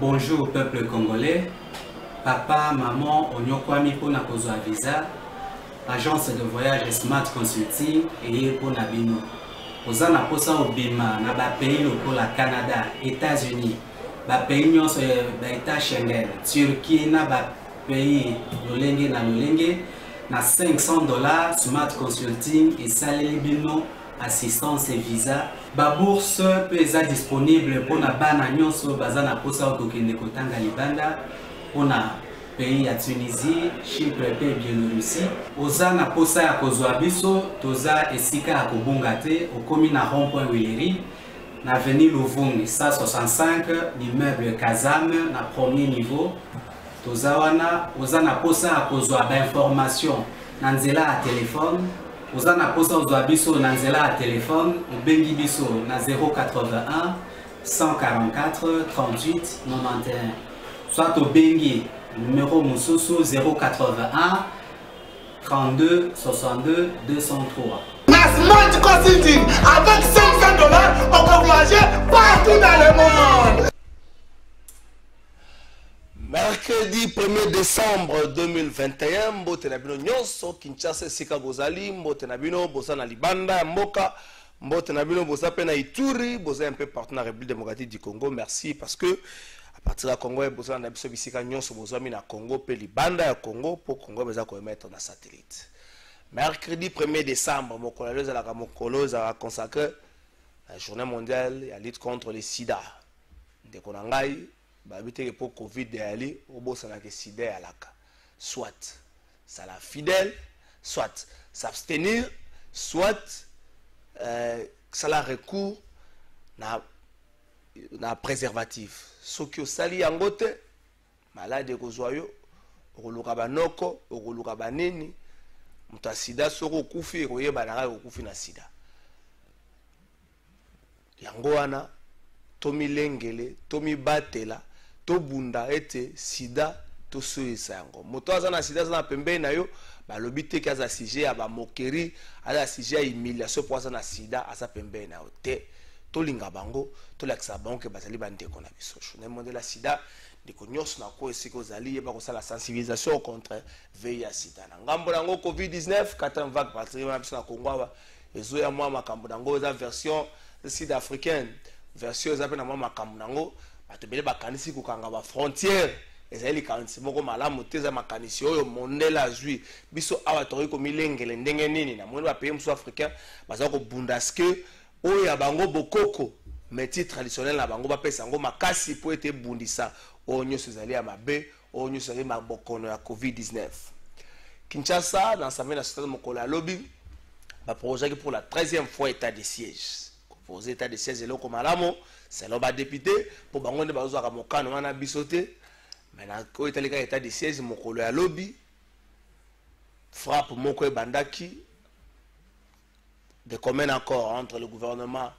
Bonjour au peuple congolais. Papa, maman, onyokwami pour na kozwa visa. Agence de voyage Smart Consulting et pour Nabino. Oza na posa obima na ba pays lokola Canada, États-Unis, ba pays nyonso ba État Schengen, Turquie na ba pays lolenge na lolenge na $500 Smart Consulting et saleli bino assistance et visa. Ba bourse peut être disponible pour na bana nyonso baza na posa okokende kotanga libanda pour na pays à Tunisie, Chypre et Biélorussie. Oza na posa ya kozwa biso, toza esika ya kobunga te, okomi na rond-point Wileri, na avenue Luvungi, 165, l'immeuble Kazam, na premier niveau. Toza wana, oza na posa ya kozwa ba information na nzela ya téléphone. Oza na posa ozwa biso na nzela ya téléphone, obengi biso na 081 144 38 91. Soit obengi numéro Moussousou 081 32 62 203. Smart Consulting, avec $500, on peut voyager partout dans le monde. Mercredi 1er décembre 2021, Mbote Nabino Nyonso, Kinshasa, Sika Bozali, Mbote Nabino, Bosa na Libanda, Mboka, Mbote Nabino, Bosa Pena Ituri, Bosa un peu partout dans la République démocratique du Congo. Merci parce que à partir du Congo, Bosa na biso bisika Nyonso, Bosa mina Congo, pe Libanda ya Congo, pour Congo, Bosa ko mettre dans satellite. Mercredi 1er décembre, Mokolo a consacré la journée mondiale à la lutte contre le sida. De Konangai, babité pour Covid de Ali, au bout ça n'a que sida à la soit ça la fidèle, soit s'abstenir, soit ça la recours na préservatif. Ce qui est sali angote, malade de gozoyo, okoluka banoko, okoluka banini, muta sida soko kufi koye banara okufi na sida. Yango wana tomi lengele, tomi batela, to bunda ete sida to soyisa yango. Moto aza na sida za pembe na yo, ba lobite ki aza sujet ya ba moquerie, aza sujet ya humiliation pour aza na sida aza pembe na yo te. To linga bango, to lakisa bango ke bazali bandeko na biso. Ne monde la sida de konyos na ko esiko zali yeba ko sala sensibilisation contre VIH sida. Na ngambo nango COVID-19 quatrième vague particulièrement biso na Congo aba ezo ya mwa makambo nango za version sud-africaine, version za pe na mwa makambo nango batebele bakanisi kokanga ba frontière ezali kanisi moko malamu teza makanisi oyo mondela azwi biso awa tori ko milengele ndenge nini na moni ba pays musu africain baza ko bundaske oyo ya bango bokoko métier traditionnel na bango ba pesa ngo makasi po ete bundisa oyo nyonso ezali ya mabe oyo nyonso ezali mabokono ya COVID-19. Kinshasa dans sa mena société mokolo ya lobi ba projet pour la 13e fois état de siège. Pour état de siège eloko malamu c'est là bas député pour bango ne bazo ka mokano wana bisote maintenant ko etalika état de siège mokolo ya lobi frappe moko e bandaki de commun accord entre le gouvernement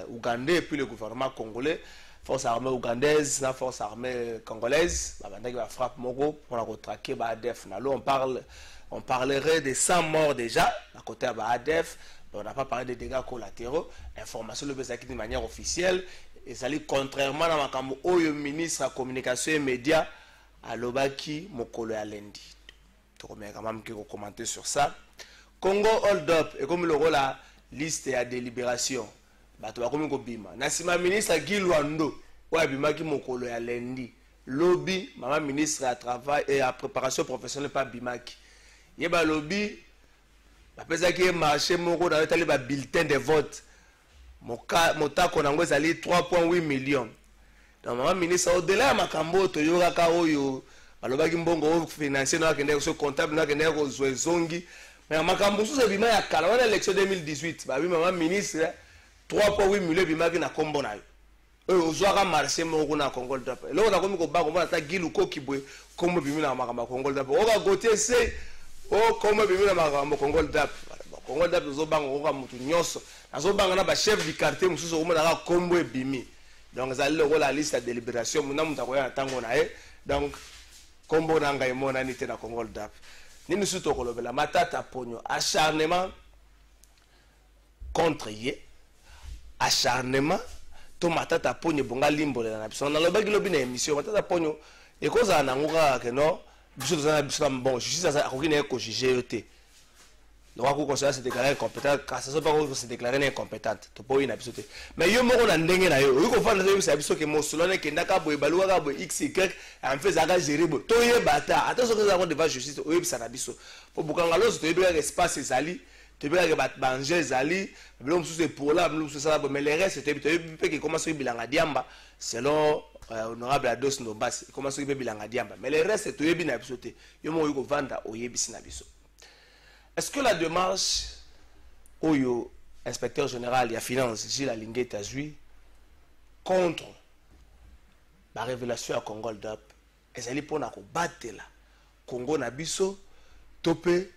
ougandais et puis le gouvernement congolais, force armée ougandaise, la force armée congolaise, bandaki ba frappe moko pour la traquer ba ADF na lo on parlerait de 100 morts déjà à côté de ADF. On n'a pas parlé de dégâts collatéraux. Information le bezaki de manière officielle. Et ça dit contrairement à Makambo, le ministre de la communication et médias à Lobaki Mokolo ya Lendi. Tu remets quand même qu'il faut commenter sur ça. Congo hold up et comme le rôle la liste à délibération. Bato ba komi ko bima. Nasima ministre Guy Luando wa bima ki Mokolo ya Lendi. Lobby maman ministre à travail et à préparation professionnelle pas bimaki. Yeba lobby parce que marché moko dans le bulletin de vote mota konango ezali 3.8 millions. Donc maman ministre au-delà makambo to yoka ka oyo balobaki mbongo financier na kende so comptable na kende ko zongi mais makambo so bima ya kala wana élection 2018 ba maman ministre 3.8 millions bima ki na kombo na yo oyo ozwaka marché moko na Congo Dap loko na komi ko ba ko na ta gilu ko kibwe kombo bima na makambo Congo Dap oka gote se oh comme bimina makambo Congo Dap Congo Dap zo bango ko mutu nyonso azo banga na ba chef du quartier mususu ko na kombo ebimi donc zali le la liste de délibération muna muta ko ya tango na e donc kombo na ngai mona ni te na Congo Dap nini suto ko lobela matata ponyo acharnement contre ye acharnement to matata ponyo bonga limbolela na biso na lobaki lobi na émission matata ponyo ekozala nango kaka ke non biso tozala biso na bon justice akoki na ekojuge yo te donc akoconsidérer se déclarer incompétent cassation pas se déclarer incompétente to po ina biso te mais yo moko na ndenge na yo oyiko fanda yo sa biso ke mosolo ne kenda ka boye baluka ka boye xy en fait za ka gérer bo to ye bata attention que ça va devant justice oyebisa na biso po bukanga lozo to yebika espace ezali to yebika ke bat banger ezali bilo mususu pour là bilo mususu ça mais les restes to yebika ke comment so bilanga diamba selon honorable Ados Ndombasi comment so yebika bilanga diamba mais les restes to yebi na biso te yo mo oyiko vanda oyebisi na biso. Est-ce que la démarche au inspecteur général de la finance Gilles Alingé Tazui contre la révélation à Congo d'Ap est allé pour battre la Congo Nabiso topé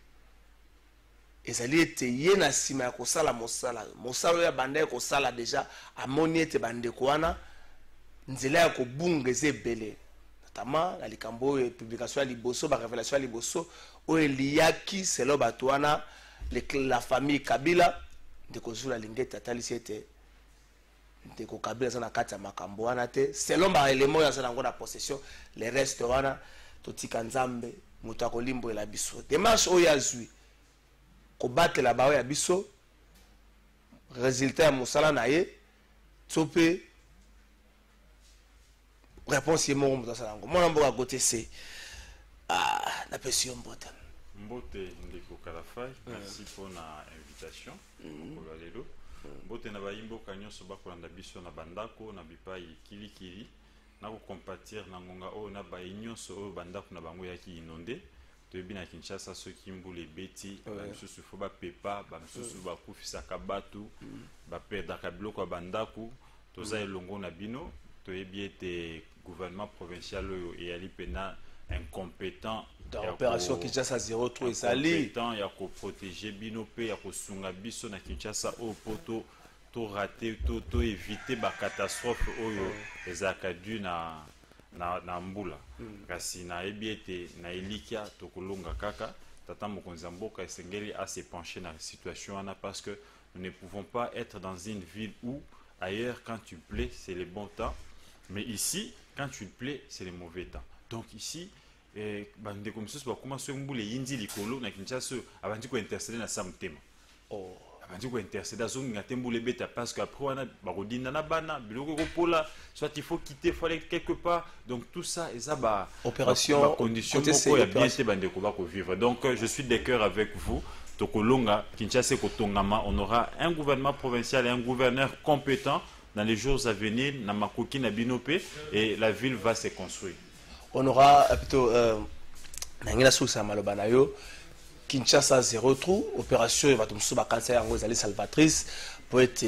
est allé être yena sima ko sala mosala ya bande ko sala déjà amoni te bande kwana nzela ko bungeze belé notamment la likambo publication liboso ba révélation liboso Liaki, c'est le batouana, la famille Kabila, de Kozula Lingeta Talisete, de Kabila Zana Kata Makamboana, c'est l'homme à l'élément dans la possession, les restaurants, Totikanzambe, Mutakolimbo et la Bisso. Démarche Oyazui, combattre la barre à Bisso, résultat à Moussala Naye, Topé, réponse est mon Moussala. Mon amour à côté c'est. La pression Mbote. Mbote Ndeko Kalafai, merci pour l'invitation. Mbote na baimbo kanyo soba kolanda biso na bandako na bipai kilikili na ko compatir na ngonga o na bainyo so bandako na bango yaki inondé. Toyebi na Kinshasa soki mbule beti bamisusu fo ba pepa bamisusu ba kufisa kabatu ba perdaka biloko bandako toza elongo na bino toyebi ete gouvernement provincial et ali pena incompétent dans l'opération Kinshasa 03 ezali incompétent ya ko protéger bino pe ya ko sunga biso na Kinshasa au poto to rater to éviter ba catastrophe oyo ezaka dû na mbula kasi na ebiete na elikia to kolonga kaka tata mokonzi mboka esengeli à se pencher na situation wana parce que nous ne pouvons pas être dans une ville où ailleurs quand tu plais c'est le bon temps mais ici quand tu plais c'est le mauvais temps. Donc ici, bande comme ça, comment se mboule yindi likolo na Kinshasa abandi ko intercéder na samtema. Oh, abandi ko intercéder zo ngate mboule beta parce que après on a barodina na bana biloko ko pola, soit il faut quitter, faut aller quelque part. Donc tout ça et ça ba opération condition moko ya bien te bande ko ba ko vivre. Donc je suis de cœur avec vous. Tokolonga Kinshasa ko tongama, on aura un gouvernement provincial et un gouverneur compétent dans les jours à venir na makoki na binope et la ville va se construire. On aura plutôt Nangina Sousa Malobanayo, Kinshasa 0 trou, opération Vatumsuba Kansa Angozali salvatrice, pour être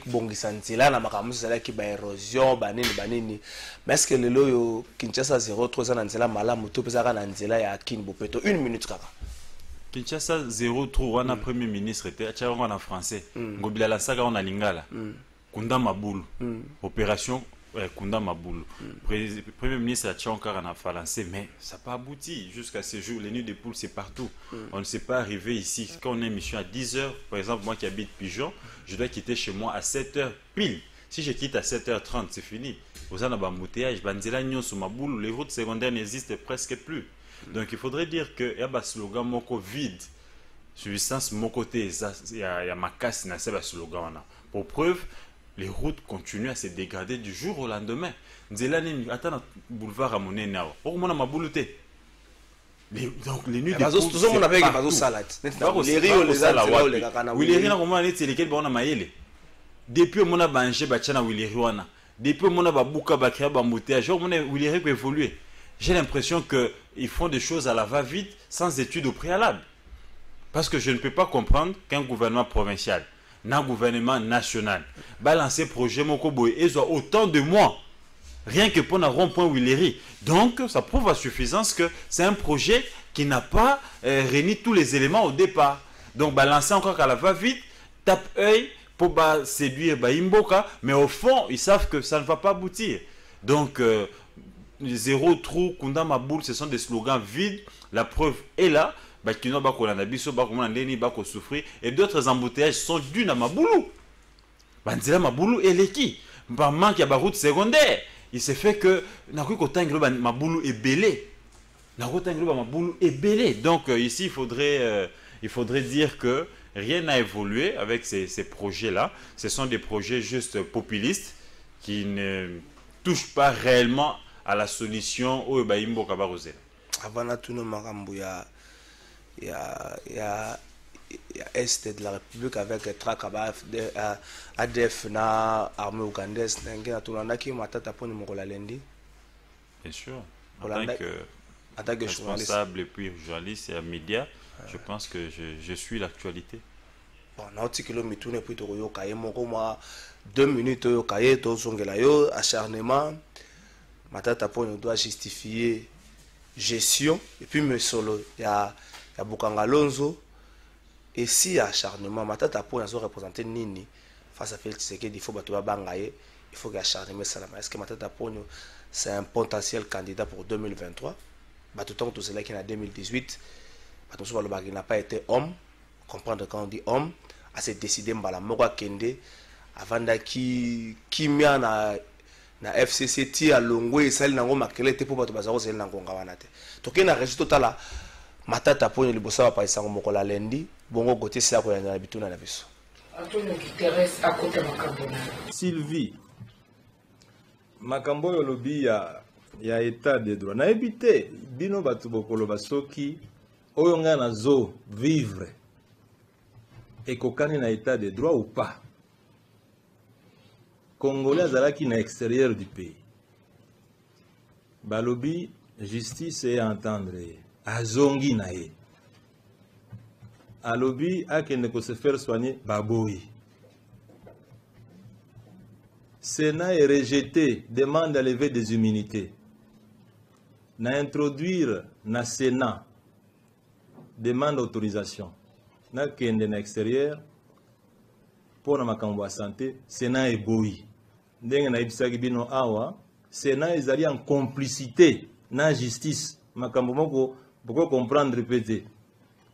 Bongisantila, Namakamus, qui va érosion, banini. Mais est-ce que le loyo Kinshasa 0 trou, Zananzela, Malam, Topezara Nanzela et Akin Bopeto, 1 minute kaka. Kinshasa 0 trou, on a premier ministre, était en français. Ngobila la saga, on a lingala. Kunda Maboul, opération. Kunda Maboul. Premier ministre a encore en français, mais ça n'a pas abouti jusqu'à ce jour. Les nuits de poules, c'est partout. On ne s'est pas arrivé ici. Quand on a une mission à 10h, par exemple, moi qui habite Pigeon, je dois quitter chez moi à 7h pile. Si je quitte à 7h30, c'est fini. Vous avez un embouteillage, les routes secondaires n'existent presque plus. Donc il faudrait dire qu'il y a un slogan moko vide. Substance mon côté, il y a ma casse, il y a un slogan. Pour preuve, les routes continuent à se dégrader du jour au lendemain. Nzelani, attends, boulevard à Monena. Oh, mon ma boulouté. Donc, les nuits de poules, tout le monde avec les salades. Les riz, les salades, les cacanas. Oui, les riz, on a été lesquels on a maillé. Depuis, on a mangé, bachana, Willy-Riwana. Depuis, on a babouka, bakria, bambouteage. On a Willy-Riwana évolué. J'ai l'impression qu'ils font des choses à la va-vite sans études au préalable. Parce que je ne peux pas comprendre qu'un gouvernement provincial, un gouvernement national, balancer projet Mokoboy et soit autant de mois, rien que pour un rond-point Willery. Donc, ça prouve à suffisance que c'est un projet qui n'a pas réuni tous les éléments au départ. Donc, balancer encore à la va-vite, tape-œil pour séduire Imboka, mais au fond, ils savent que ça ne va pas aboutir. Donc, zéro trou, Kunda Maboul, ce sont des slogans vides. La preuve est là. Et d'autres embouteillages sont dus à Maboulou. Banzela Maboulou et Leki. par manque ya ba route secondaire. Il s'est fait que na ko tangelo ba mabulu ebelé. La route tangelo ba mabulu ebelé. Donc ici il faudrait dire que rien n'a évolué avec ces projets-là. Ce sont des projets juste populistes qui ne touchent pas réellement à la solution au Baimbo Kabarosel. Avant tout le makambu il y a Est de la République avec Trakaba ADF na armée ougandaise n'engena tunandaki matata poni mokola lendi. Bien sûr. En tant que responsable et puis journaliste et média, je pense que je suis l'actualité. Bon, na otikilo mitune puis to yo kaye moko ma 2 minutes yo kaye to zongela yo acharnement matata poni doit justifier gestion et puis me solo ya Bukanga Lonzo. Et si acharnement, Matata Poni a représenté Nini face à Félix Tshisekedi, il faut que il faut que acharnement Salama. Est-ce que Matata Poni c'est un potentiel candidat pour 2023? Tout cela qui est en 2018, il n'a pas été homme. Comprendre quand on dit homme, à se décider Mbala Mora Kende avant qui mia na FCCT à Longwe et celle n'a pas marqué pour battre Bazaro c'est n'angonga wanate. Donc il y a un résultat total. Matata Poni libosa pa isango mokola lendi bongo côté ça ko yana bituna na biso Antonio Guterres à côté makambo Sylvie makambo yo lobi ya état de droit na ebité bino batu bokolo basoki oyo nga na zo vivre et kokani na état de droit ou pas. Congolais azalaki na extérieur du pays balobi justice et entendre azongi na ye alobi akende ko se faire soigner baboyi. Sénat est rejeté, demande à lever des immunités. Na introduire na Sénat demande autorisation. Na kende na extérieur pour na makambo ya santé Sénat est boyi. Ndenge na ibisaki bino awa Sénat ezali en complicité na justice makambo moko. Pourquoi comprendre répéter?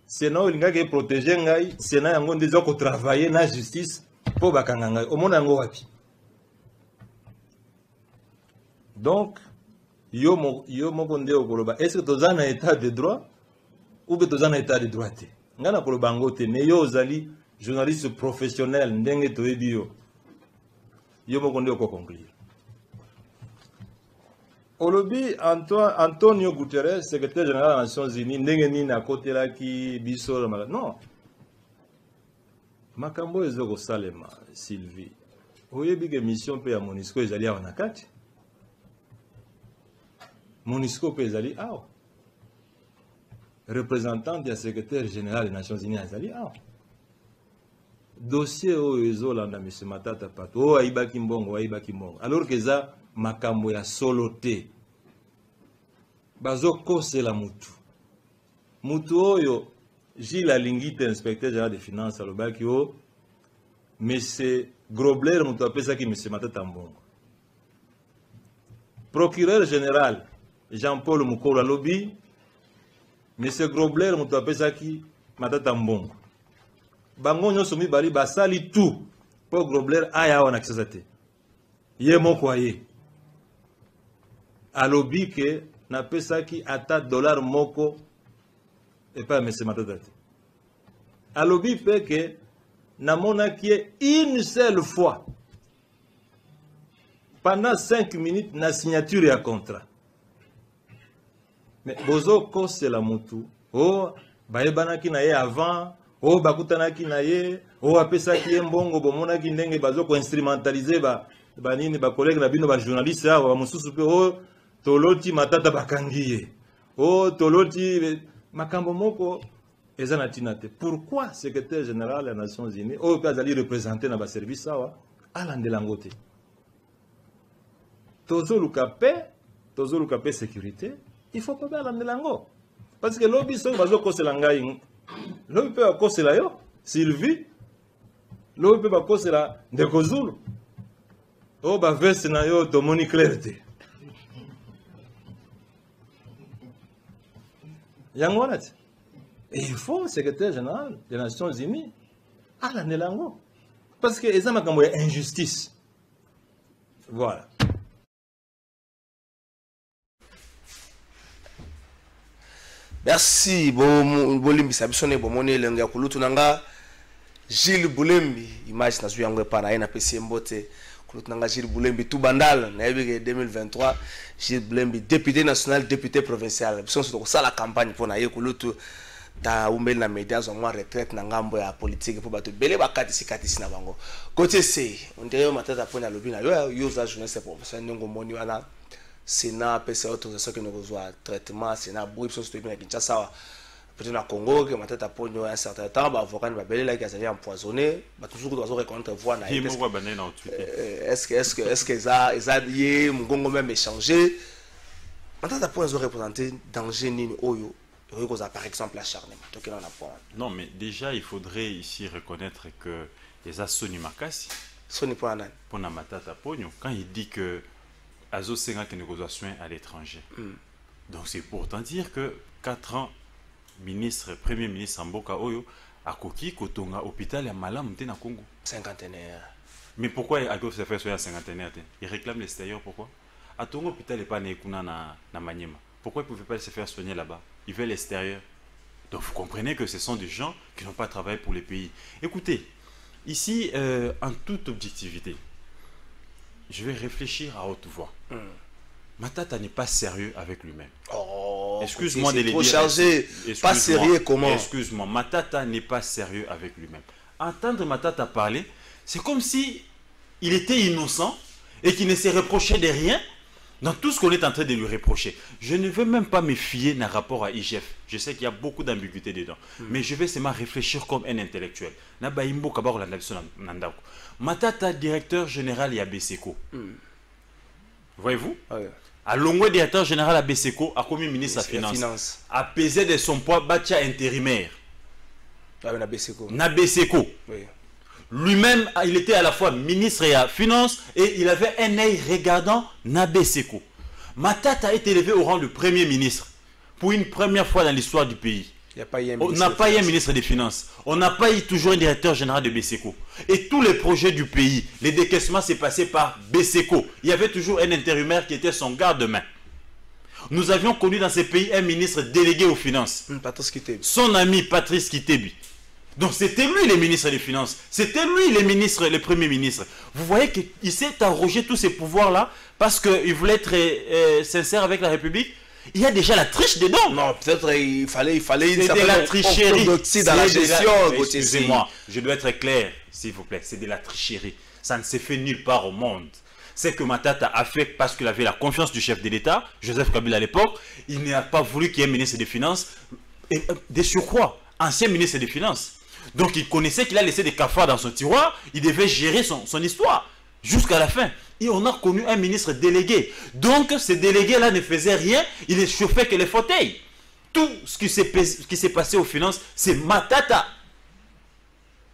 Sénat olinga ke protéger ngai, Sénat yango ndeza ko travailler na justice po bakanga ngai. Omona yango wapi? Donc yo moko nde okoloba est-ce que tozana état de droit ou que tozana état de droit te? Ngana koloba ngo te mais yo ozali journaliste professionnel ndenge toyebi yo. Yo moko nde okconclure. Olobi Antonio Guterres, secrétaire général des Nations Unies, ndenge na kotela ki biso non. Makambo ezoko salema Sylvie. Oyebi ke mission pe ya MONUSCO ezali awa na kati. MONUSCO pe ezali awa. Représentant du secrétaire général des Nations Unies ezali awa. Dossier oyo ezolanda M. Matata Pato, aibaki mbongo. Alors que ça makambo ya solo te bazo kosela mutu oyo Gilles Alingite inspecteur général des finances alobaki o monsieur Grobler mutu apesaki monsieur Matata mbongo. Procureur général Jean-Paul Mukolo alobi monsieur Grobler mutu apesaki Matata mbongo. Bango nyonso mibali basali tout pour Grobler aya wana kisasa te ye moko aye alobi ke na pesaki ata dollar moko et pas M. Matata. Alobi pe ke na monaki une seule fois pendant 5 minutes na signature ya contrat. Mais bozo kose la mutu o bayebanaki na ye avant o bakutanaki na ye o apesaki ye mbongo bomonaki ndenge bazo ko instrumentaliser ba nini ba collègue na bino ba journaliste awa mususu pe o toloti Matata bakangiye o toloti makambo moko ezana tinate. Pourquoi secrétaire général des Nations Unies o pe azali représenter na ba service awa alandela ngote tozoluka pe sécurité il faut pas alandela ngo parce que lobi so bazo kosela ngai lobi pe akosela yo Sylvie lobi pe bakosela ndeko Zulu o ba veste na yo tomoni clarté yango wana te. Et il faut secrétaire général des Nations Unies alandela ngo parce que eza makambo ya injustice Voilà. Merci. Bolimbi sabisone bomone lenga kulutu nanga Gilles Boulembi image nazu yango para na PC Mbote kulutu nanga Gilles Boulembi tout bandal na 2023 Gilles Boulembi député national député provincial biso so ça la campagne pour na ye kulutu ta umbeli na médias en moi retraite na ngambo ya politique pour bato belé bakati na bango côté C on dirait matata pona lobi na yo za journaliste professionnel ndongo moni wana Sénat PCA autorisation que nous reçoit traitement Sénat bruit sur tout bien Kinshasa peut-être na Congo que matata pona un certain temps ba avocat ba belé là qui a empoisonné ba toujours doit reconnaître voix na est-ce que ça yé mungongo même échanger matata pona zo représenter danger nini oyo. Par exemple, l'acharnement. Non, mais déjà, il faudrait ici reconnaître que les Sony Makasi, pour Namatata Pogno, quand il dit que Azo Senga qui négociation à l'étranger. Donc, c'est pourtant dire que 4 ans, premier ministre Mboka Oyo, à Koki, Kotonga, hôpital et Malam, na Congo. Cinquantenaire. Mais pourquoi Ago se fait sur la cinquantenaire? Il réclame l'extérieur, pourquoi? À Tongo, hôpital n'est pas né na Maniema. Pourquoi ils ne pouvaient pas se faire soigner là-bas? Ils veulent l'extérieur. Donc vous comprenez que ce sont des gens qui n'ont pas travaillé pour les pays. Écoutez, ici, en toute objectivité, je vais réfléchir à haute voix. Matata n'est pas sérieux avec lui-même. Oh, excuse-moi de le dire. Chargé, pas sérieux comment? Excuse-moi, Matata n'est pas sérieux avec lui-même. Entendre Matata parler, c'est comme si il était innocent et qu'il ne se reprochait de rien. Dans tout ce qu'on est en train de lui reprocher, je ne veux même pas me fier d'un rapport à IGF. Je sais qu'il y a beaucoup d'ambiguïté dedans. Mais je vais seulement réfléchir comme un intellectuel. Matata, directeur général à BSECO. Voyez-vous? À Longwe, directeur général à BSECO, a commis ministre de la Finance. A pesé de son poids, Bacha intérimaire. Na BSECO. Oui. Lui-même, il était à la fois ministre et à Finance et il avait un œil regardant Nabé Seko. Matata a été élevé au rang de Premier ministre pour une première fois dans l'histoire du pays. On n'a pas eu un ministre des Finances. On n'a pas eu toujours un directeur général de BSECO. Et tous les projets du pays, les décaissements s'est passé par BSECO. Il y avait toujours un intérimaire qui était son garde-main. Nous avions connu dans ce pays un ministre délégué aux Finances. Son ami Patrice Kitebi. Donc c'était lui le ministre des Finances, c'était lui le premier ministre. Vous voyez qu'il s'est arrogé tous ces pouvoirs-là parce qu'il voulait être sincère avec la République. Il y a déjà la triche dedans. Non, peut-être il fallait une certaine la tricherie dans la gestion. Excusez-moi, je dois être clair, s'il vous plaît. C'est de la tricherie. Ça ne s'est fait nulle part au monde. C'est que Matata a fait parce qu'il avait la confiance du chef de l'État, Joseph Kabila à l'époque. Il n'a pas voulu qu'il y ait un ministre des Finances. Et de surcroît, ancien ministre des Finances. Donc il connaissait qu'il a laissé des cafards dans son tiroir, il devait gérer son histoire jusqu'à la fin. Et on a connu un ministre délégué. Donc ce délégué-là ne faisait rien, il ne chauffait que les fauteuils. Tout ce qui s'est passé aux finances, c'est Matata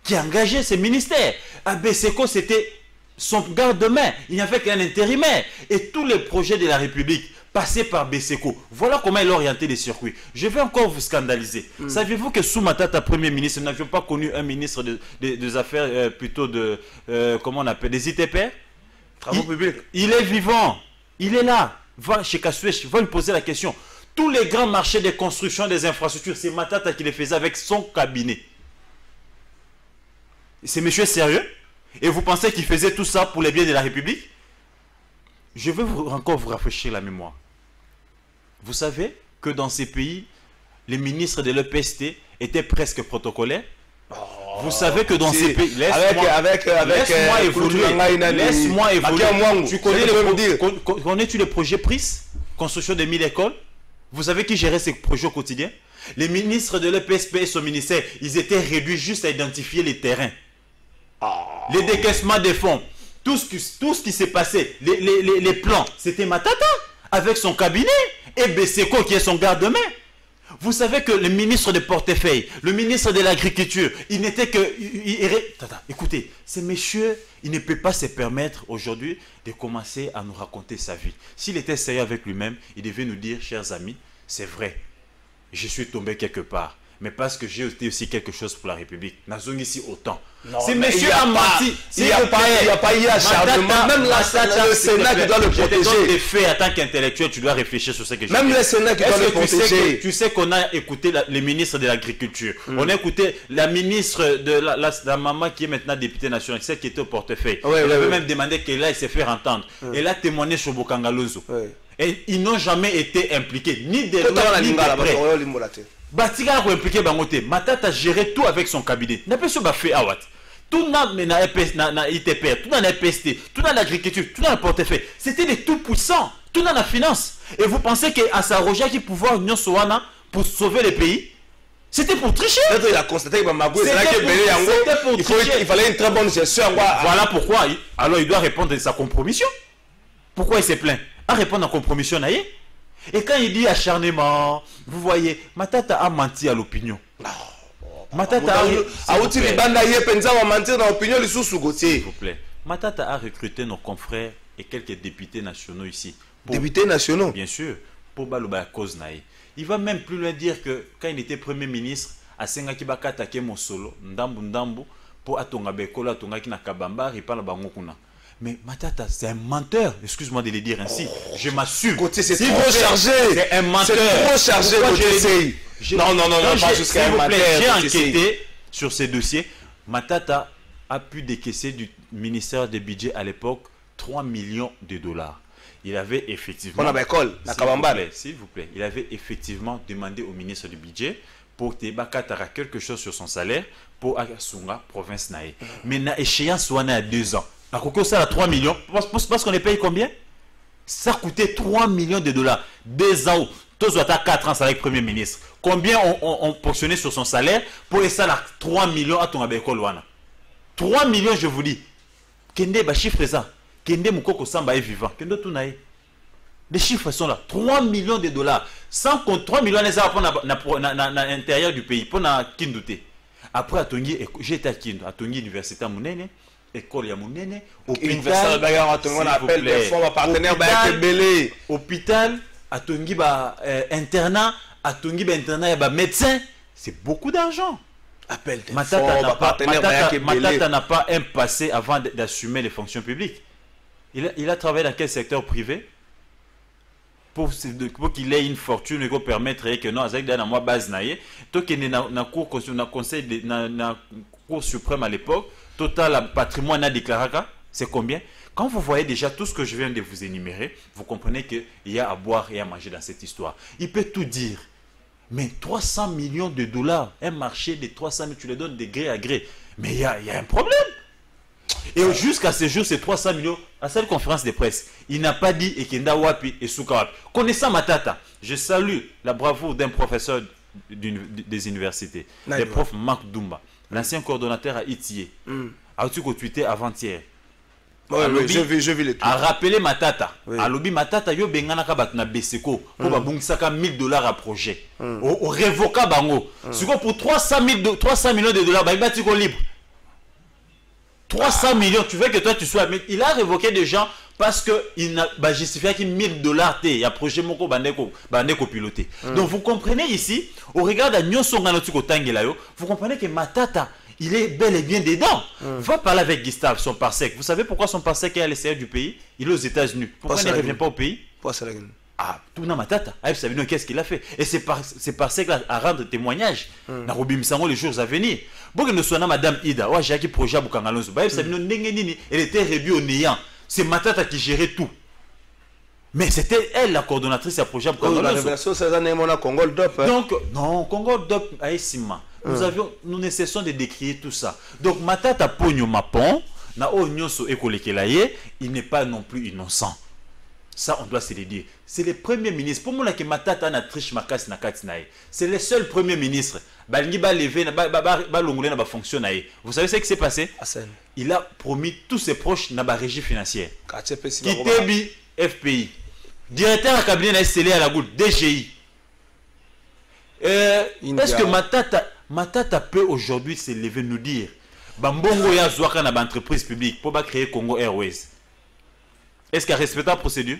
qui a engagé ce ministère. À BSECO, c'était son garde-main, il n'y avait qu'un intérimaire. Et tous les projets de la République passer par BSECO. Voilà comment il a orienté les circuits. Je vais encore vous scandaliser. Saviez-vous que sous Matata, Premier ministre, nous n'avions pas connu un ministre des affaires, plutôt de, comment on appelle, des ITP? Travaux publics. Il est vivant. Il est là. Va chez Kassouech, va lui poser la question. Tous les grands marchés de construction des infrastructures, c'est Matata qui les faisait avec son cabinet. C'est monsieur sérieux? Et vous pensez qu'il faisait tout ça pour les biens de la République? Je vais encore vous rafraîchir la mémoire. Vous savez que dans ces pays, les ministres de l'EPST étaient presque protocolaires. Vous savez que dans ces pays... Laisse-moi évoluer. Connais-tu les projets PRIS? Construction de 1000 écoles. Vous savez qui gérait ces projets au quotidien? Les ministres de l'EPSP et son ministère, ils étaient réduits juste à identifier les terrains. Les décaissements des fonds. Tout ce qui s'est passé, les plans, c'était Matata avec son cabinet et BSECO qui est son garde-main. Vous savez que le ministre de portefeuille, le ministre de l'Agriculture, il n'était que... Écoutez, ce monsieur, il ne peut pas se permettre aujourd'hui de commencer à nous raconter sa vie. S'il était sérieux avec lui-même, il devait nous dire, chers amis, c'est vrai, je suis tombé quelque part. mais parce que j'ai été aussi quelque chose pour la République. Nazong ici autant. Si monsieur a menti, il n'y a pas eu acharnement. Même le Sénat qui doit le protéger. Je te donne des faits en tant qu'intellectuel, tu dois réfléchir sur ce que je dis. Même le Sénat qui doit le protéger. Tu sais qu'on a écouté les ministres de l'Agriculture. On a écouté la ministre de la maman qui est maintenant députée nationale, celle qui était au portefeuille. Elle avait même demandé qu'elle aille se faire entendre. Elle a témoigné sur Bokangalozo. Et ils n'ont jamais été impliqués, ni de loin, ni de près. Batika a impliqué Bangote. Matata gérait tout avec son cabinet. N'a pas fait Awat. Tout n'a ITP, tout dans la PST, tout dans l'agriculture, tout dans le portefeuille. C'était des tout puissants, tout dans la finance. Et vous pensez qu'à Saroja qui pouvoir Union Sowana pour sauver le pays, c'était pour tricher. Il a constaté qu'il fallait une très bonne gestion. Voilà pourquoi. Alors il doit répondre à sa compromission. Pourquoi il s'est plaint? À répondre à compromission. Et quand il dit acharnement, vous voyez, Matata a menti à l'opinion. Matata a recruté nos confrères et quelques députés nationaux ici. Députés nationaux? Bien sûr, pour baloba cause naïe. Il va même plus loin dire que quand il était Premier ministre, à Sengakibaka attaqué mon solo, Ndambu, pour Atonga Bekola, Atonga Kinakabamba, il parle Bangokuna. Mais Matata, c'est un menteur, excuse-moi de le dire ainsi. Je m'assume. C'est trop chargé. C'est un menteur. C'est trop chargé. Non, pas jusqu'à un menteur. J'ai enquêté sur ces dossiers. Matata a pu décaisser du ministère des budgets à l'époque 3 millions de dollars. Il avait effectivement... S'il vous plaît. Il avait effectivement demandé au ministre du budget pour Tebakatara quelque chose sur son salaire pour Akasunga, province Nae. Mais na échéance soit à 2 ans. À Koko, ça a 3 millions. Parce qu'on est payé combien? Ça coûtait 3 millions de dollars. 2 ans. Tous à 4 ans avec le Premier ministre. Combien on ponctionnait sur son salaire pour ça là 3 millions à ton abécole. 3 millions, je vous dis. Kende, bah, chiffre ça. Kende, Moukoko Samba est vivant. Kende, tout naï. Les chiffres sont là. 3 millions de dollars. Sans compte 3 millions pour l'intérieur du pays. Pour na Kindouté. Après, à Tongi, j'étais à Kindou. À Tongi, université à Mounene. École ya Mounene. Hôpital. Hôpital. À Tongi, internat. À Tongi, internat, il y a médecin. C'est beaucoup d'argent. Matata n'a pas un passé avant d'assumer les fonctions publiques. Il a travaillé dans quel secteur privé pour qu'il ait une fortune et pour permettre que non, avec dans moi base naïe, toi qui est dans cour conseil na cour suprême à l'époque, total patrimoine a déclaré c'est combien? Quand vous voyez déjà tout ce que je viens de vous énumérer, vous comprenez qu'il y a à boire et à manger dans cette histoire. Il peut tout dire. Mais 300 millions de dollars, un marché de 300 000, tu les donnes de gré à gré. Mais il y a un problème. Et jusqu'à ce jour, ces 300 millions, à cette conférence de presse, il n'a pas dit Ekenda Wapi et Souka Wapi. Connaissant Matata, je salue la bravoure d'un professeur des universités, le prof Marc Dumba, l'ancien coordonnateur à Itié, a tweeté avant-hier. Je vis les trucs. A rappelé Matata. A lobby Matata yo bengana ka bat na Beseko pour ba bungsaka $1000 à projet. Au révoca bango. Siko pour 300 millions de dollars ba batiko libre. 300 millions, tu veux que toi tu sois, mais il a révoqué des gens parce que il n'a pas justifié qu'il $1000 il y a projet moko bandeko piloté. Donc vous comprenez ici, au regard de Nyonso Nganotiko Tangelayo, vous comprenez que Matata il est bel et bien dedans. Va parler avec Gustave, son parsec. Vous savez pourquoi son parsec est à l'extérieur du pays? Il est aux États-Unis. Pourquoi il ne revient pas au pays? Ah, tout n'a Matata. Aïe, ça veut dire qu'est-ce qu'il a fait? Et c'est parsec là à rendre témoignage. Na Robim Sango les jours à venir. Bon que nous soyons Madame Ida, ouais, j'ai qui projet à Bukangalonzo. Bah, ça veut dire elle était réduite au néant. C'est Matata qui gérait tout. Mais c'était elle la coordonnatrice à projet à Bukangalonzo. Donc, non, Congo Dop, aïe, Sima. Nous ne cessons de décrire tout ça. Donc, Matata Pogno Mapon, na Onyonso Ekolekelaye, il n'est pas non plus innocent. Ça, on doit se le dire. C'est le premier ministre. Pour moi, que Matata na triche makas na katinaye. C'est le seul premier ministre. Balingi ba lever, ba longolé na ba fonctionnaye. Vous savez ce qui s'est passé? Il a promis tous ses proches na ba régie financière. Kitebi FPI. Directeur à cabinet na SLA à la goutte. DGI. Est-ce que Matata peut aujourd'hui se lever nous dire Bambongo ya Zouaka na entreprise publique pour créer Congo Airways? Est-ce qu'il a respecté la procédure?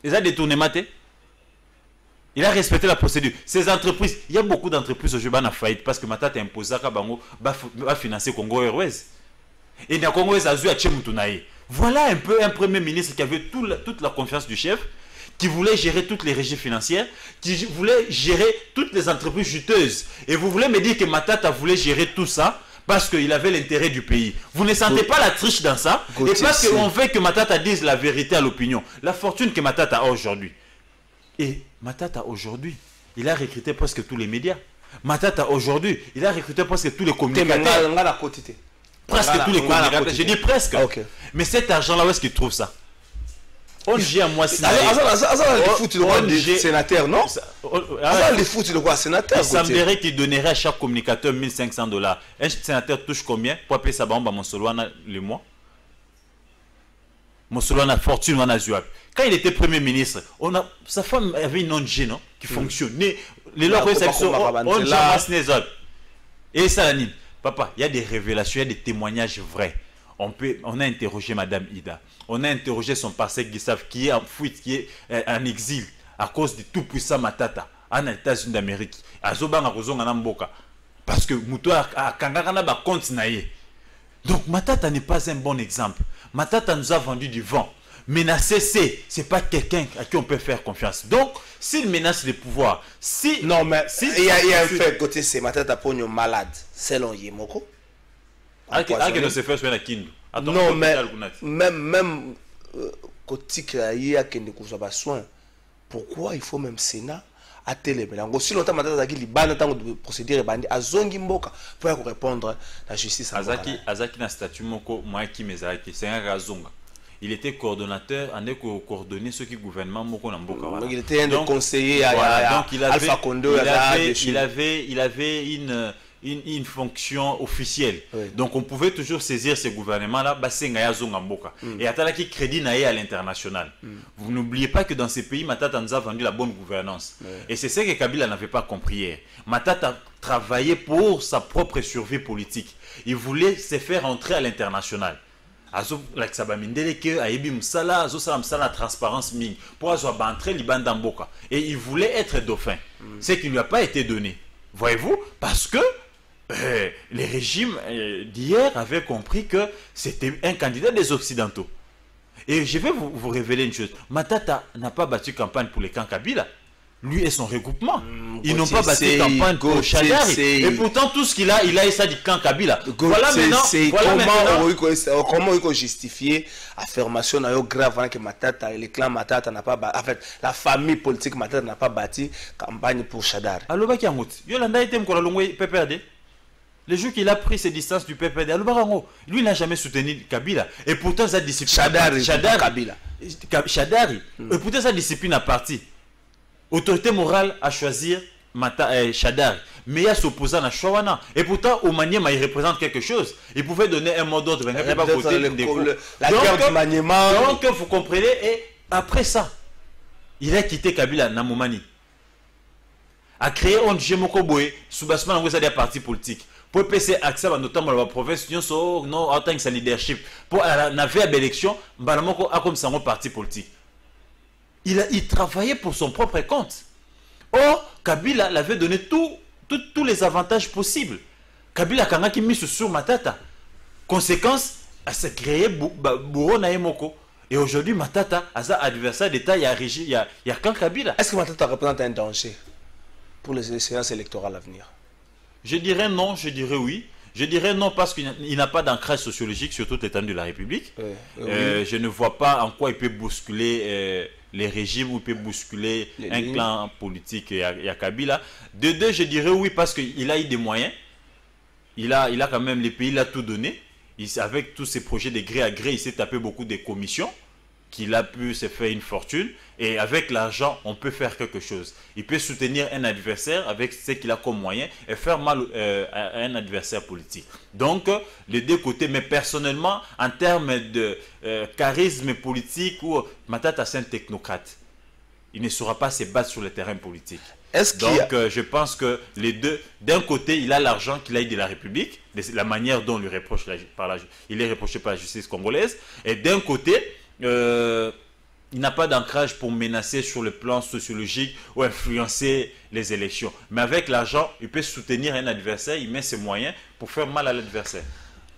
Ils ont détourné Maté? Il a respecté la procédure. Ces entreprises, il y a beaucoup d'entreprises aujourd'hui qui ont faillite parce que Matata a imposé qu'il va financer Congo Airways. Et dans Congo Airways, il y a Tchemutunaï. Voilà un peu un premier ministre qui avait toute la confiance du chef, qui voulait gérer toutes les régies financières, qui voulait gérer toutes les entreprises juteuses. Et vous voulez me dire que Matata voulait gérer tout ça parce qu'il avait l'intérêt du pays. Vous ne sentez pas la triche dans ça? Et parce qu'on veut que Matata dise la vérité à l'opinion. La fortune que Matata a aujourd'hui. Et Matata aujourd'hui, il a recruté presque tous les médias. Matata aujourd'hui, il a recruté presque tous les communicateurs. Presque tous les communicateurs. Je dis presque. Okay. Mais cet argent-là, où est-ce qu'il trouve ça? On gère moi si. Les foot le roi des sénateurs, non? Les foot le roi sénateur. Il semblerait qu'il donnerait à chaque communicateur $1500. Un sénateur touche combien? Pour appeler ça Monsolwana le mois. Monsolwana fortune on a joué. Quand il était premier ministre, sa femme avait une ONG, non, qui fonctionnait. Les lois et ça, papa, il y a des révélations, il y a des témoignages vrais. On a interrogé Madame Ida. On a interrogé son passé Gustave qui est en fuite, qui est en exil à cause du tout-puissant Matata en États-Unis d'Amérique. Parce que Moutoua a Kangana ba compte naïe. Donc Matata n'est pas un bon exemple. Matata nous a vendu du vent. Menacer, c'est pas quelqu'un à qui on peut faire confiance. Donc, s'il menace les pouvoirs, si... Non, mais il y a un fait côté, c'est Matata Pogno malade, selon Yemoko. Non, mais même côté il y a des soins. Pourquoi il faut même Sénat à Télémélango? Si longtemps Matata qui libane tant de procédure bandi à Zongimboka pour répondre à la justice. Azaki na statut moko moi qui mezaki c'est un razonga. Il était coordonnateur, on est coordonné ceux qui gouvernement moko na mboka. Il était un des conseillers à Alpha Condé. Il avait une fonction officielle. Oui. Donc on pouvait toujours saisir ces gouvernements-là, et attendre qui crédit naïe à l'international. Vous n'oubliez pas que dans ces pays, Matata nous a vendu la bonne gouvernance. Oui. Et c'est ce que Kabila n'avait pas compris hier. Matata travaillait pour sa propre survie politique. Il voulait se faire entrer à l'international. La transparence ming pour entrer Liban Mboka. Et il voulait être dauphin. Ce qui ne lui a pas été donné. Voyez-vous? Parce que les régimes d'hier avaient compris que c'était un candidat des Occidentaux. Et je vais vous révéler une chose. Matata n'a pas battu campagne pour les camps Kabila. Lui et son regroupement. Ils n'ont pas battu campagne pour Chadari. Et pourtant, tout ce qu'il a, il a ça du camp Kabila. Voilà maintenant. Comment il faut justifier l'affirmation grave que Matata, les clans Matata n'a pas battu. En fait, la famille politique Matata n'a pas battu campagne pour Chadari. Alors, Yolanda était PPRD. Le jour qu'il a pris ses distances du PPRD, lui il n'a jamais soutenu Kabila. Et pourtant, sa discipline. Chadari. Et pourtant, sa discipline a parti. Autorité morale à choisir Chadari. Mais il y a s'opposant à Chouana. Et pourtant, au Maniema, il représente quelque chose. Il pouvait donner un mot d'ordre. La guerre du Maniema. Donc, vous comprenez. Et après ça, il a quitté Kabila, Namoumani. A créé un Mokoboé, sous bassement dans des partis politiques. Pour PC accès notamment la province, non, en tant que sa leadership. Pour la navire élection, Balamoko a comme ça un parti politique. Il travaillait pour son propre compte. Or, Kabila l'avait donné tous les avantages possibles. Kabila a mis sur Matata. Conséquence, elle s'est créée Bouro Naemoko. Et aujourd'hui, Matata, à sa adversaire d'État, il y a quand Kabila. Est-ce que Matata représente un danger pour les séances électorales à venir? Je dirais non, je dirais oui. Je dirais non parce qu'il n'a pas d'ancrage sociologique sur toute l'étendue de la République. Je ne vois pas en quoi il peut bousculer les régimes ou il peut bousculer un clan politique et à Kabila. De deux, je dirais oui parce qu'il a eu des moyens. Il a quand même les pays, il a tout donné. Avec tous ses projets de gré à gré, il s'est tapé beaucoup de commissions. Qu'il a pu se faire une fortune. Et avec l'argent, on peut faire quelque chose. Il peut soutenir un adversaire avec ce qu'il a comme moyen et faire mal à un adversaire politique. Donc, les deux côtés. Mais personnellement, en termes de charisme politique, Matata c'est un technocrate. Il ne saura pas se battre sur le terrain politique. Donc, je pense que les deux, d'un côté, il a l'argent qu'il a eu de la République, la manière dont il est reproché par la justice congolaise. Et d'un côté, il n'a pas d'ancrage pour menacer sur le plan sociologique ou influencer les élections. Mais avec l'argent, il peut soutenir un adversaire, il met ses moyens pour faire mal à l'adversaire.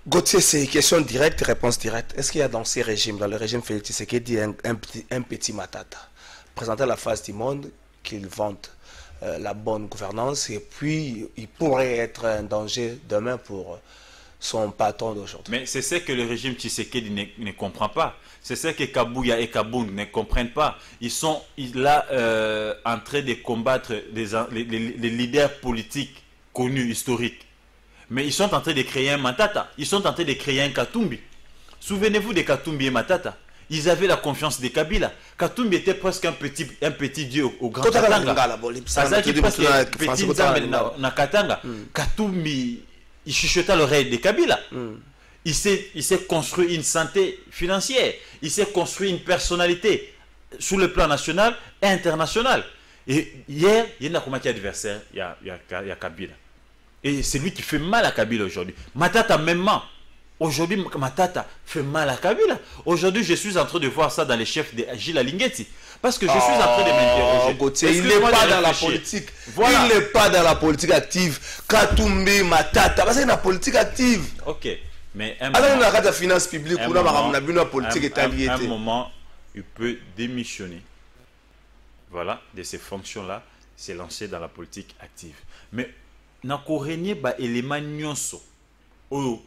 Gauthier, c'est une question directe, réponse directe. Est-ce qu'il y a dans ces régimes, dans le régime Félix Tshisekedi, un petit Matata, présenter la face du monde qu'il vante la bonne gouvernance et puis il pourrait être un danger demain pour son patron d'aujourd'hui? Mais c'est ce que le régime Tshisekedi ne comprend pas. C'est ce que Kabouya et Kaboun ne comprennent pas. Ils sont là en train de combattre les leaders politiques connus, historiques. Mais ils sont en train de créer un Matata. Ils sont en train de créer un Katumbi. Souvenez-vous de Katumbi et Matata. Ils avaient la confiance de Kabila. Katumbi était presque un petit dieu au Grand Katanga. Katumbi, il chuchota l'oreille de Kabila. Il s'est construit une santé financière. Il s'est construit une personnalité sur le plan national et international. Et hier, il y a un adversaire, il y a Kabila. Et c'est lui qui fait mal à Kabila aujourd'hui. Matata même. Aujourd'hui, Matata fait mal à Kabila. Aujourd'hui, je suis en train de voir ça dans les chefs de Gilles Alingeti. Parce que je suis en train de m'interroger. Il n'est pas dans la politique. Voilà. Il n'est pas dans la politique active. Katumbi, Matata, parce qu'il y a une politique active. Ok. Mais un moment, il peut démissionner. Voilà, de ces fonctions-là, c'est lancé dans la politique active. Mais, na ko régner ba élément nyonso oyo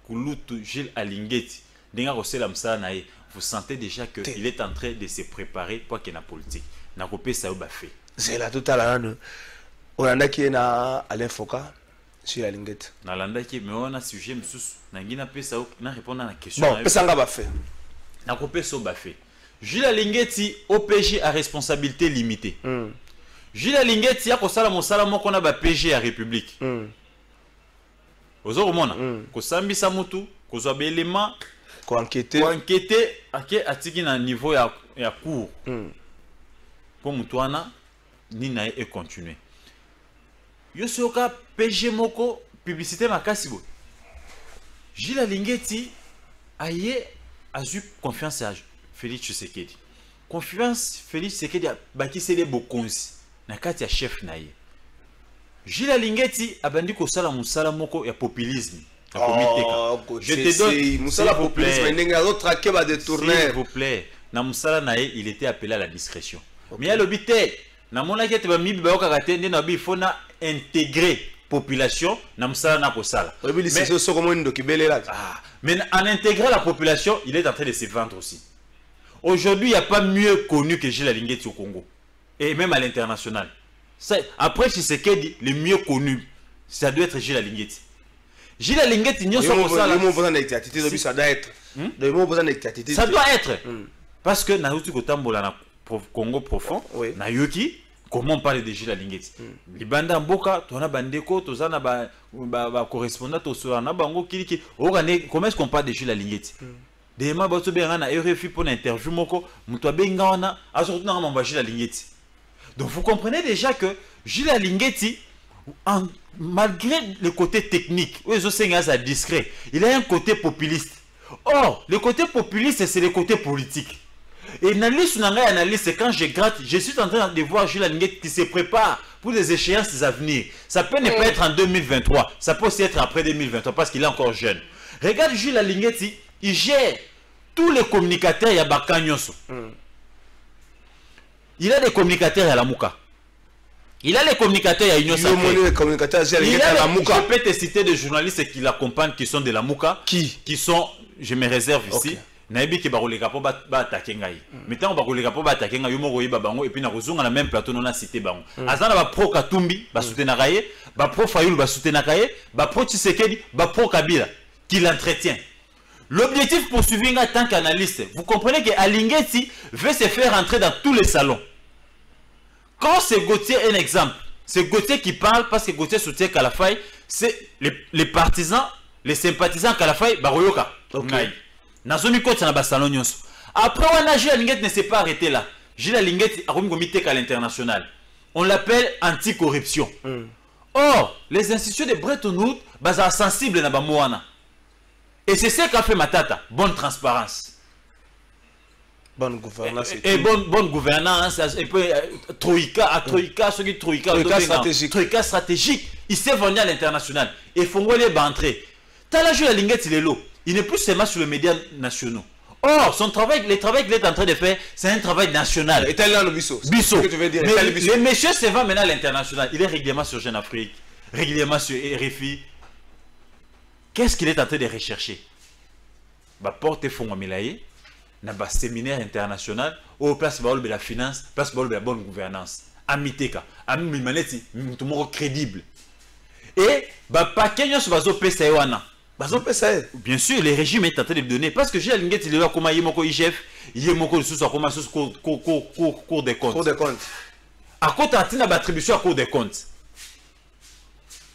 kulutu Gilles Alingeti denga kosela msala na ye, vous sentez déjà que il est en train de se préparer pour qu'il y ait la politique. Na ko pesa yo ba fait. C'est là tout à l'heure on a qui na Alain Foka Gilles Alingeti. Na landa qui mais on a sujet msusu na ngina pesa yo na répondre à la question. Bon, pesa nga ba fait. Na ko pesa yo ba fait. Gilles Alingeti OPJ à responsabilité limitée. Gilles Alingeti a kosala mosala moko na ba PG à République. Ozo komona ko sambisa mutu ko zwa belema ko enquêter ake atiki na niveau ya cour. Pour mutu wana ni na e continuer. Yo soka PG moko publicité makasi bo. Gilles Alingeti aye a eu confiance à Félix Tshisekedi. Confiance Félix Tshisekedi baki sele bokonzi na kati ya chef na ye. Gilles Alingeti abandi ko sala musala moko ya populisme. Je te donne musala populisme n'enga l'autre traquer ba détourner. S'il vous plaît, na musala na ye, il était appelé à la discrétion. Mais ya lobité na mona ke te ba mibi ba okaka te na bi fona intégrer population na musala na ko sala. Mais en intégrant la population, il est en train de se vendre aussi. Aujourd'hui, il n'y a pas mieux connu que Gilles Alingeti au Congo. Et même à l'international. Après Tshisekedi, le mieux connu, ça doit être Gilles Alingeti. Gilles Alingeti, ça doit être. Ça doit être. Parce que dans le Congo profond, na yoki, comment on parle de Gilles Alingeti? Libanda Mboka, tu as bandeko, tu as correspondant, tu as bango kiliki. Comment est-ce qu'on parle de Gilles Alingeti? Dema bato benga na RFI pour l'interview moko, muto benga wana azoruna ngamba Gilles Alingeti. Donc vous comprenez déjà que Gilles Alingeti, malgré le côté technique, discret, il a un côté populiste. Or, le côté populiste, c'est le côté politique. Et analyse, quand je gratte, je suis en train de voir Gilles Alingeti qui se prépare pour les échéances à venir. Ça peut ne pas être en 2023, ça peut aussi être après 2023 parce qu'il est encore jeune. Regarde Gilles Alingeti, il gère tous les communicateurs à Bakanyoso. Il a des communicateurs à la Mouka. Il a les communicateurs à Union Sacrée. Je peux te citer des journalistes qui l'accompagnent qui sont de la Mouka. Qui sont, je me réserve ici. Naibi qui baroleka po ba attaquer ngai. Maintenant baroleka po ba attaquer ngai yomo royi bango et puis na kozonga na même plateau na cité bango. Azana ba pro Katumbi ba soutenir kaye, ba pro Fayulu ba soutenir kaye, ba pro Tshisekedi, ba pro Kabila qui l'entretient. L'objectif poursuivi en tant qu'analyste, vous comprenez que Alingeti veut se faire entrer dans tous les salons. Quand c'est Gauthier un exemple, c'est Gauthier qui parle parce que Gauthier soutient Kalafay, c'est les partisans, les sympathisants Kalafay, Baroyoka. Nazomi Kote na basalon nyonso. Après on a Gilles Alingeti ne s'est pas arrêté là. Gilles Alingeti a remis comité à l'international. On l'appelle anti-corruption. Or, les institutions de Bretton Woods sont sensibles na bamoana. Et c'est ce qu'a fait Matata. Bonne transparence. bonne gouvernance et bonne gouvernance, et puis Troïka, ce qui Troïka stratégique, il s'est vendu à l'international. Et Fongolé va entrer. T'as la joué la linguette, il est là. Il n'est plus seulement sur les médias nationaux. Or, le travail qu'il est en train de faire, c'est un travail national. Et tel là le Bissot. Bissot. Le monsieur se vend maintenant à l'international. Il est régulièrement sur Jeune Afrique, régulièrement sur RFI. Qu'est-ce qu'il est en train de rechercher? Porte fonds à Milaye. Dans un séminaire international où place de la finance, place de la bonne gouvernance. Amiteka, Amimaneti, crédible. Et pas qu'il sur bazo PSA. Bien sûr, les régimes est en train de donner parce que j'ai la ligne il est là comme Yemoko IGF, Yemoko sous sa comme sous cours des comptes. À côté de la attribution à cours des comptes.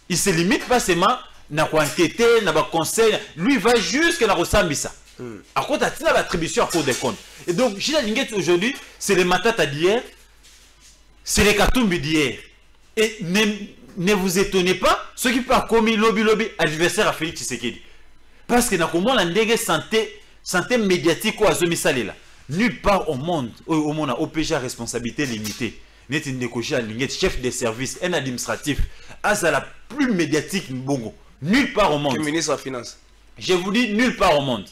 Il se limite pas seulement na quantité, na conseil, lui va jusqu'à la Rosambisa. À côté de l'attribution à cours des comptes. Et donc, Gilles Linguette aujourd'hui, c'est les Matata d'hier, c'est les Katumbi d'hier. Et ne vous étonnez pas, ceux qui peuvent commis lobby adversaire à Félix Tshisekedi. Parce que comment la santé médiatique ou azomisale là. Nulle part au monde a OPG à responsabilité limitée. Net Ndekosha Linguette, chef des services, un administratif, à la plus médiatique Mbongo. Nulle part au monde. Le ministre des Finances. Je vous dis, nulle part au monde.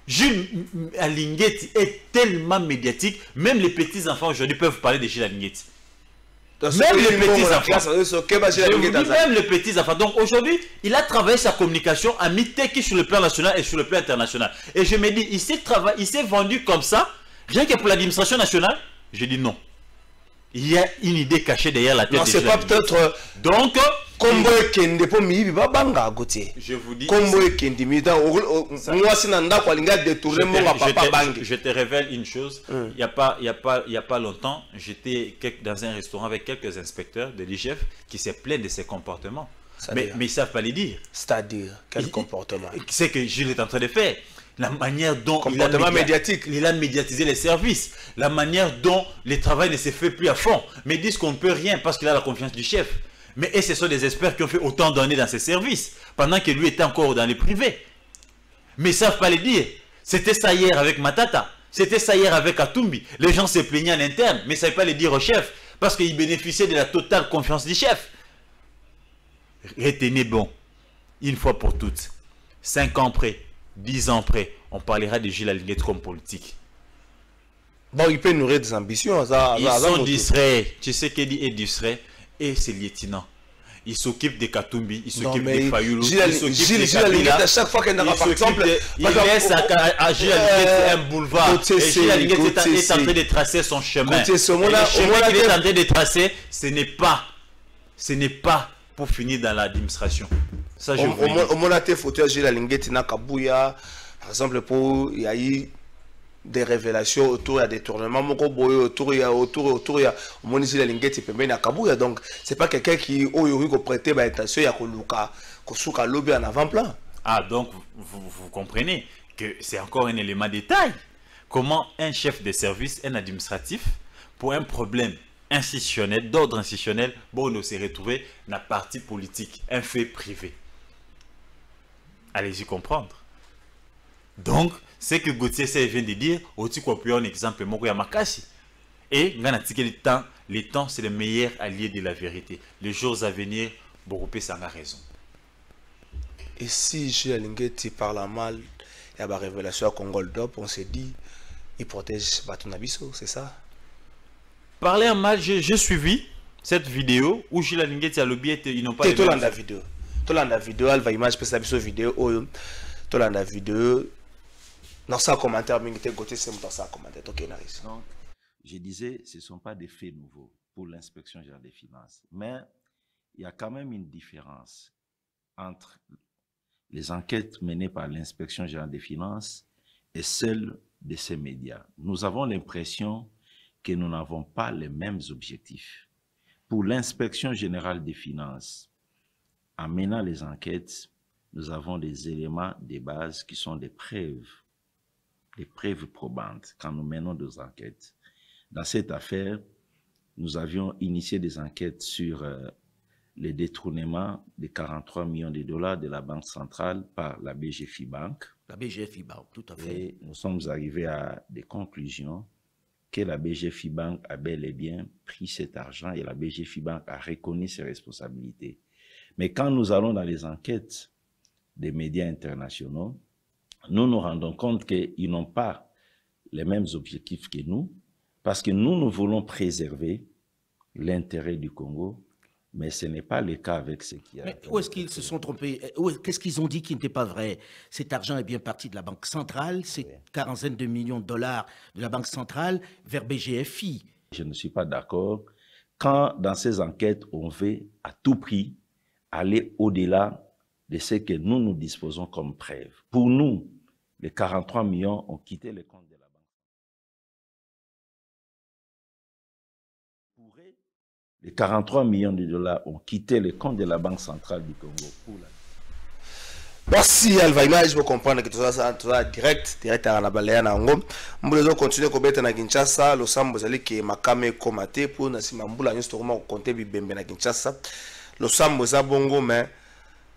Gilles Linguette est tellement médiatique, même les petits-enfants aujourd'hui peuvent parler de Gilles Linguette. Même les petits-enfants. Même les petits-enfants. Donc aujourd'hui, il a travaillé sa communication à mi-teki sur le plan national et sur le plan international. Et je me dis, il s'est vendu comme ça, rien que pour l'administration nationale. Je dis non. Il y a une idée cachée derrière la tête de Gilles Linguette. Non, c'est pas peut-être... Donc... Kombo ekende po mi ba banga gote. Je vous dis. Kombo ekende mi da moi sinanda kwa linga détourner mon papa bangi. Je te révèle une chose, il y a pas longtemps, j'étais dans un restaurant avec quelques inspecteurs de l'IGF qui se plaignent de ces comportements. Mais ils savent pas les dire. C'est-à-dire quel comportement? C'est que Gilles est en train de faire. La manière dont il a médiatisé les services, la manière dont le travail ne se fait plus à fond. Mais ils disent qu'on ne peut rien parce qu'il a la confiance du chef. Mais et ce sont des experts qui ont fait autant d'années dans ces services, pendant que lui était encore dans les privés. Mais ils ne savent pas les dire. C'était ça hier avec Matata, c'était ça hier avec Katumbi. Les gens se plaignaient en interne, mais ils ne savaient pas les dire au chef, parce qu'ils bénéficiaient de la totale confiance du chef. Retenez bon, une fois pour toutes, 5 ans près, 10 ans près, on parlera de Gilles Linguette comme politique. Bon, il peut nourrir des ambitions. Ils sont distraits. Tu sais qu'il est distrait. Et c'est lieutenant. Il s'occupe de Katumbi, il s'occupe de Fayoulou, il s'occupe de Kabila. À chaque fois qu'il y a par exemple, il laisse à Gilles Linguette un boulevard. Et Gilles Linguette est en train de tracer son chemin. Et le chemin qu'il est en train de tracer, ce n'est pas pour finir dans l'administration. Ça, je vous dis. Au moins, il faut que Gilles Linguette n'a qu'à bouillir. Par exemple, il y a eu des révélations autour, il y a des tournements, autour, il y a au moins ici la linguette, il peut bien à donc c'est pas quelqu'un qui a prêté attention, il y a un lobby en avant-plan. Ah, donc vous comprenez que c'est encore un élément de détail. Comment un chef de service, un administratif, pour un problème institutionnel, d'ordre institutionnel, bon, on s'est retrouvé dans la partie politique, un fait privé. Allez-y comprendre. Donc, c'est que Gauthier vient de dire, aussi qu'on peut un exemple, Moko Yamakasi. Et, le temps, c'est le meilleur allié de la vérité. Les jours à venir, Boropé s'en a raison. Et si Gilles Linguette parle mal, il y a une révélation à Congol Dop, on s'est dit, il protège Batonabiso, c'est ça? Parler mal, j'ai suivi cette vidéo où Gilles Linguette a lobby, ils n'ont pas... Tu as la vidéo. Tu as la vidéo, elle va image, parce que la vidéo, tu as la vidéo. Dans ça commentaire, donc, je disais, ce ne sont pas des faits nouveaux pour l'inspection générale des finances. Mais il y a quand même une différence entre les enquêtes menées par l'inspection générale des finances et celles de ces médias. Nous avons l'impression que nous n'avons pas les mêmes objectifs. Pour l'inspection générale des finances, en menant les enquêtes, nous avons des éléments de base qui sont des preuves probantes quand nous menons des enquêtes. Dans cette affaire, nous avions initié des enquêtes sur les détournements de 43 millions de dollars de la Banque centrale par la BGFI Bank. La BGF Bank, tout à fait. Et nous sommes arrivés à des conclusions que la BGF Bank a bel et bien pris cet argent et la BGF Bank a reconnu ses responsabilités. Mais quand nous allons dans les enquêtes des médias internationaux, nous nous rendons compte qu'ils n'ont pas les mêmes objectifs que nous, parce que nous voulons préserver l'intérêt du Congo, mais ce n'est pas le cas avec ce qui a... Mais où est-ce qu'ils se sont trompés? Qu'est-ce qu'ils ont dit qui n'était pas vrai? Cet argent est bien parti de la Banque centrale, c'est quarantaine de millions de dollars de la Banque centrale vers BGFI. Je ne suis pas d'accord quand dans ces enquêtes, on veut à tout prix aller au-delà de ce que nous disposons comme preuve. Pour nous, les 43 millions ont quitté les comptes de la Banque. Pour eux, les 43 millions de dollars ont quitté les comptes de la Banque centrale du Congo. Merci Alva Image, vous comprenez que tout ça direct à la baléane en gros. Nous allons continuer à mettre na Kinshasa, le sambo zali qui makame komate pour na simambula nous storma compter bibembe na Kinshasa. Le sambo za bongo mais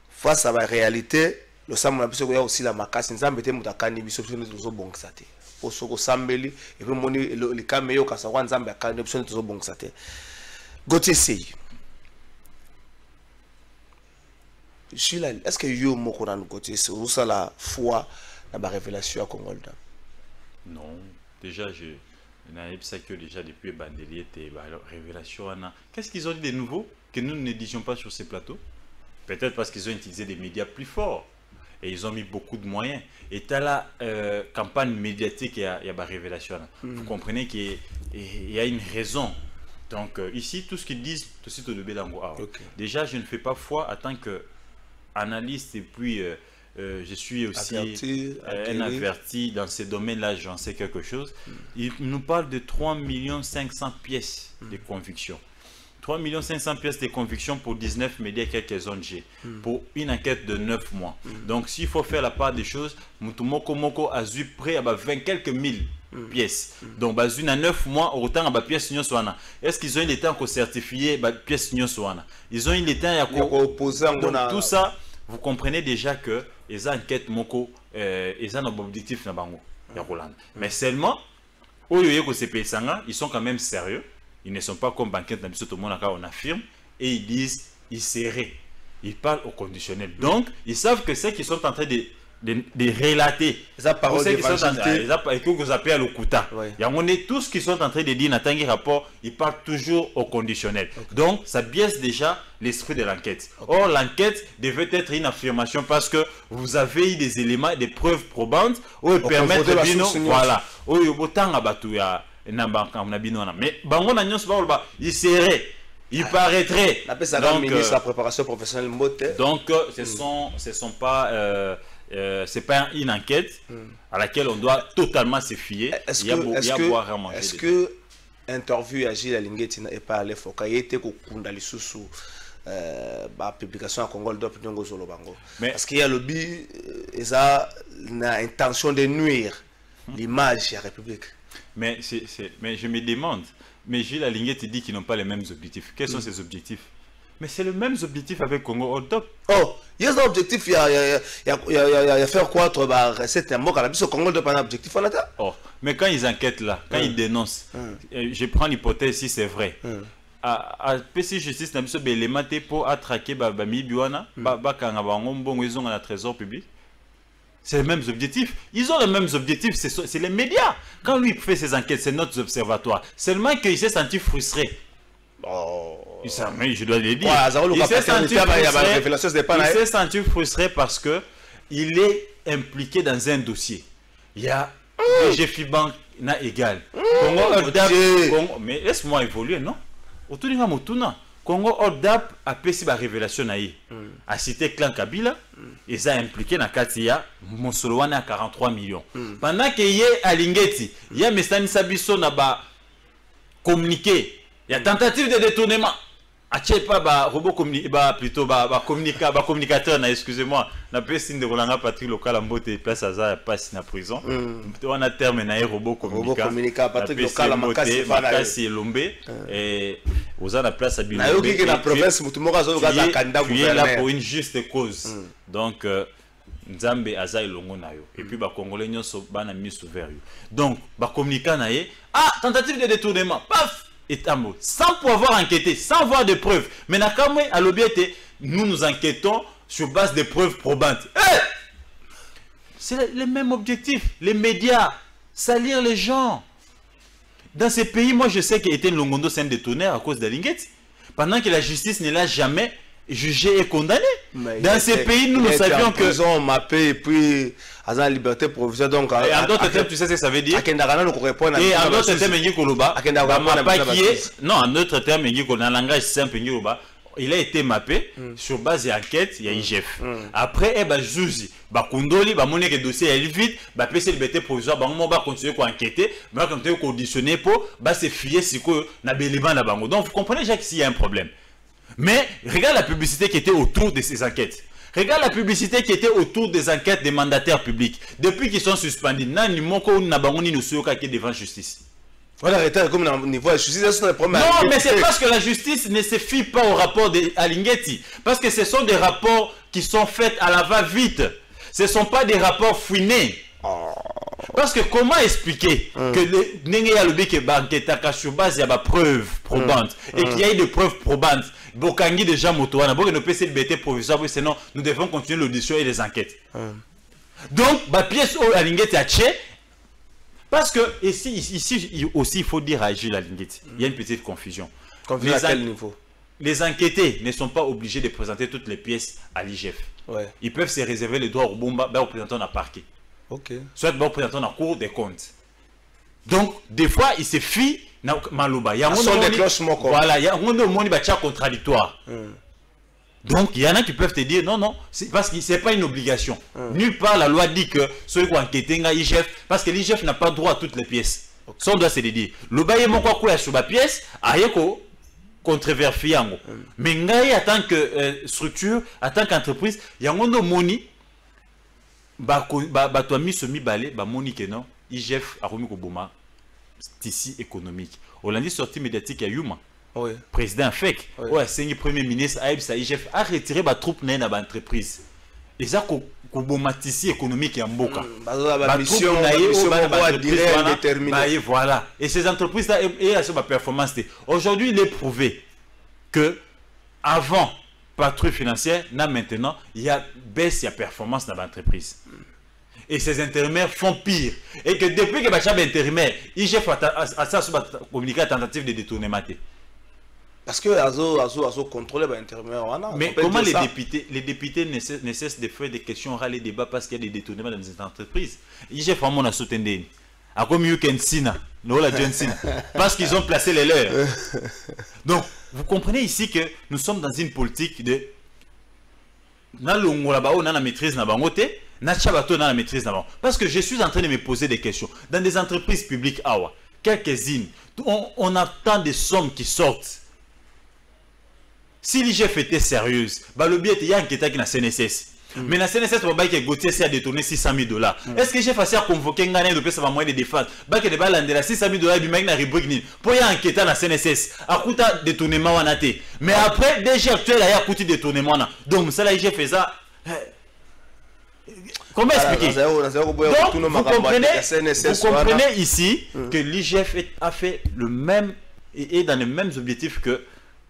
face à la réalité, le sambo na biso ko ya aussi la makasi nzambe te mutakani biso biso bongisa te. Pour ce ko sambeli et puis moni le kameyo kasa kwa nzambe akani biso biso bongisa te. Gauthier Sey. Est-ce que yo moko na côté c'est ça la foi dans la révélation à Congolda? Non, déjà je n'avais pas que déjà depuis Bandelier et révélation. Qu'est-ce qu'ils ont dit de nouveau que nous ne disions pas sur ces plateaux? Peut-être parce qu'ils ont utilisé des médias plus forts et ils ont mis beaucoup de moyens. Et tu as la campagne médiatique et il y a révélation. Vous comprenez qu'il y a une raison. Donc ici, tout ce qu'ils disent, tout de suite au début d'Ango. Déjà, je ne fais pas foi en tant que analyste et puis je suis aussi un averti dans ces domaines-là, j'en sais quelque chose. Il nous parle de 3 500 000 pièces de conviction. 3 500 000 pièces de conviction pour 19 médias quelques ONG, pour une enquête de 9 mois. Donc s'il faut faire la part des choses, Moutoumoko Moko a eu près à 20 quelques mille pièces. Donc bazune à 9 mois autant à pièces nyoswana. Est-ce qu'ils ont eu le temps pour certifier pièces nyoswana? Ils ont eu le temps à opposer. Donc tout ça, vous comprenez déjà que les enquêtes moko ils ont un objectif na bango ya Roland. Mais seulement ils sont quand même sérieux. Ils ne sont pas comme banquette na biso tout le monde on affirme et ils disent ils seraient. Ils parlent au conditionnel. Donc ils savent que ceux qui sont en train de relater, que vous appelez à l'Okuta. Tout ce qu'ils sont en train de dire dans le rapport, ils parlent toujours au conditionnel. Donc, ça biaise déjà l'esprit de l'enquête. Or, l'enquête devait être une affirmation parce que vous avez eu des éléments, des preuves probantes où permettent de dire voilà. Mais, il serait. Il paraîtrait. Donc, ce sont pas. C'est pas une enquête à laquelle on doit totalement se fier. Est-ce que interview à Gilles Alingeti n'est pas allé faut qu'il était kunda lisusu publication à Congo d'opinion gozolo bango. Parce qu'il y a le but ça n'a intention de nuire l'image de la République. Mais je me demande, mais Gilles Alingeti dit qu'ils n'ont pas les mêmes objectifs. Quels sont ces objectifs? Mais c'est le même objectif avec Congo Hold Up. Oh, il y a un objectif, il y a faire quoi c'est un mot quand le Congo Hold Up un objectif. Oh, mais quand ils enquêtent là, quand ils dénoncent, je prends l'hypothèse si c'est vrai. À PC Justice, n'a pas élément pour attraquer Bami Biwana, ils ont un trésor public. C'est les mêmes objectifs. Ils ont les mêmes objectifs, c'est les médias. Quand lui fait ses enquêtes, c'est notre observatoire. Seulement qu'il s'est senti frustré. Oh. Je dois le dire. Il s'est senti frustré parce que il est impliqué dans un dossier. Il y a BGF Bank n'a égal. Mais laisse-moi évoluer, non? Autour de Motuna, Congo Ordap a fait la révélation a cité Clan Kabila et ça a impliqué dans Katia Monsoloane à 43 millions. Pendant qu'il y a à Lingeti, il y a Mestani Sabiso n'a pas communiqué. Il y a tentative de détournement. Robot communicateur, excusez-moi, n'a pas signe de Rolanga Patrick local en beauté place à ça passe na prison. On a terminé robot communicateur Patrick local en Makassi et Lombe et vous avez la place à Bilombe. Tu es là pour une juste cause. Donc Nzambe aza elongo na yo. Et puis ba Congolais nyonso bana mis vers yo. Donc ba communiquer na ye, ah tentative de détournement, paf, et tambo, sans pouvoir enquêter, sans avoir de preuves. Mais na kamwe à l'objet nous nous enquêtons sur base de preuves probantes. Hey! C'est le même objectif, les médias, salir les gens. Dans ces pays, moi je sais qu'Étienne Longondo c'est un détourneur à cause de Lingeti. Pendant que la justice ne l'a jamais jugé et condamné. Dans ces pays, nous savions que... Ils ont mappé et puis, à la liberté provisoire. Donc, et en d'autres termes, tu sais ce que ça veut dire? Et en d'autres termes, non, en d'autres termes, dans le langage simple, il a été mappé sur base d'enquête, il y a IGF. Après, il y a Zouzi, Kundoli, il y dossier est vite, il y a liberté provisoire, il va continuer à enquêter, il va continuer à conditionner pour se fier si il y a des éléments. Donc, vous comprenez déjà qu'il y a un problème. Mais regarde la publicité qui était autour de ces enquêtes. Regarde la publicité qui était autour des enquêtes des mandataires publics. Depuis qu'ils sont suspendus, non, devant justice. Voilà, comme au niveau de la justice, c'est un problème. Non, mais c'est parce que la justice ne se fie pas au rapport d'Alingeti. Parce que ce sont des rapports qui sont faits à la va-vite. Ce ne sont pas des rapports fouinés. Parce que comment expliquer que les sur base il y a des preuves probantes et qu'il y a eu des preuves probantes, Bokangi déjà motoana, bon nous PC liberté provisoire, sinon nous devons continuer l'audition et les enquêtes. Donc la pièce au Alingeti a tché parce que ici aussi il faut dire à Gilles Alingeti, il y a une petite confusion. Confusion à quel niveau? Les enquêtés ne sont pas obligés de présenter toutes les pièces à l'IGF. Ils peuvent se réserver les droits au bomba au représentant d'un parquet. Soit bon représentant dans la cour des comptes. Donc, des fois, il se fie à Maloba. Il y a voilà, il y a un monde contradictoire. Donc, il y en a qui peuvent te dire non, non, parce que ce n'est pas une obligation. Nulle part, la loi dit que ceux qui ont enquêté l'IGF, parce que l'IGF n'a pas droit à toutes les pièces. Ça, on doit se le dire. Le bail est mon quoi sur la pièce, ayeko controverser. Mais en tant que structure, en tant qu'entreprise, il y a un monde toi mis balé monique non IGF a remis Koboma tissu économique Hollande sortie médiatique à Yuma président FEC c'est premier ministre Aïbsa IGF a retiré ba troupe na entreprise et ça Koboma tissu économique ya mboka mission déterminée voilà et ces entreprises là et à sa performance aujourd'hui il est prouvé que avant patrouille financière, maintenant, il y a baisse de performance dans l'entreprise. Et ces intérimaires font pire. Et que depuis que les intérimaires, IGF a communiqué à tentative de détournement. Parce que Azo contrôle les intérimaires. Mais comment les députés ne cessent de faire des questions orales et débats parce qu'il y a des détournements dans les entreprises? IGF a mon soutenu. A comme Sina, parce qu'ils ont placé les leurs. Donc, vous comprenez ici que nous sommes dans une politique de maîtrise parce que je suis en train de me poser des questions. Dans des entreprises publiques, quelques-unes, on attend des sommes qui sortent. Si l'IGF était sérieuse, le biais il y a un qui est dans la CNSS. Mais la CNSS, Gauthier a détourné $600,000. Est-ce que j'ai fait à convoquer un gagnant de paix sur moyen de défense? Baké de balande la $600,000 du mec na rubrique pour y enquêter la CNSS. A coûté détournement en athée. Mais après, déjà actuel, il y a coûté détournement. Donc, ça là, j'ai fait ça. Comment expliquer? Donc, vous comprenez ici que l'IGF a fait le même et dans les mêmes objectifs que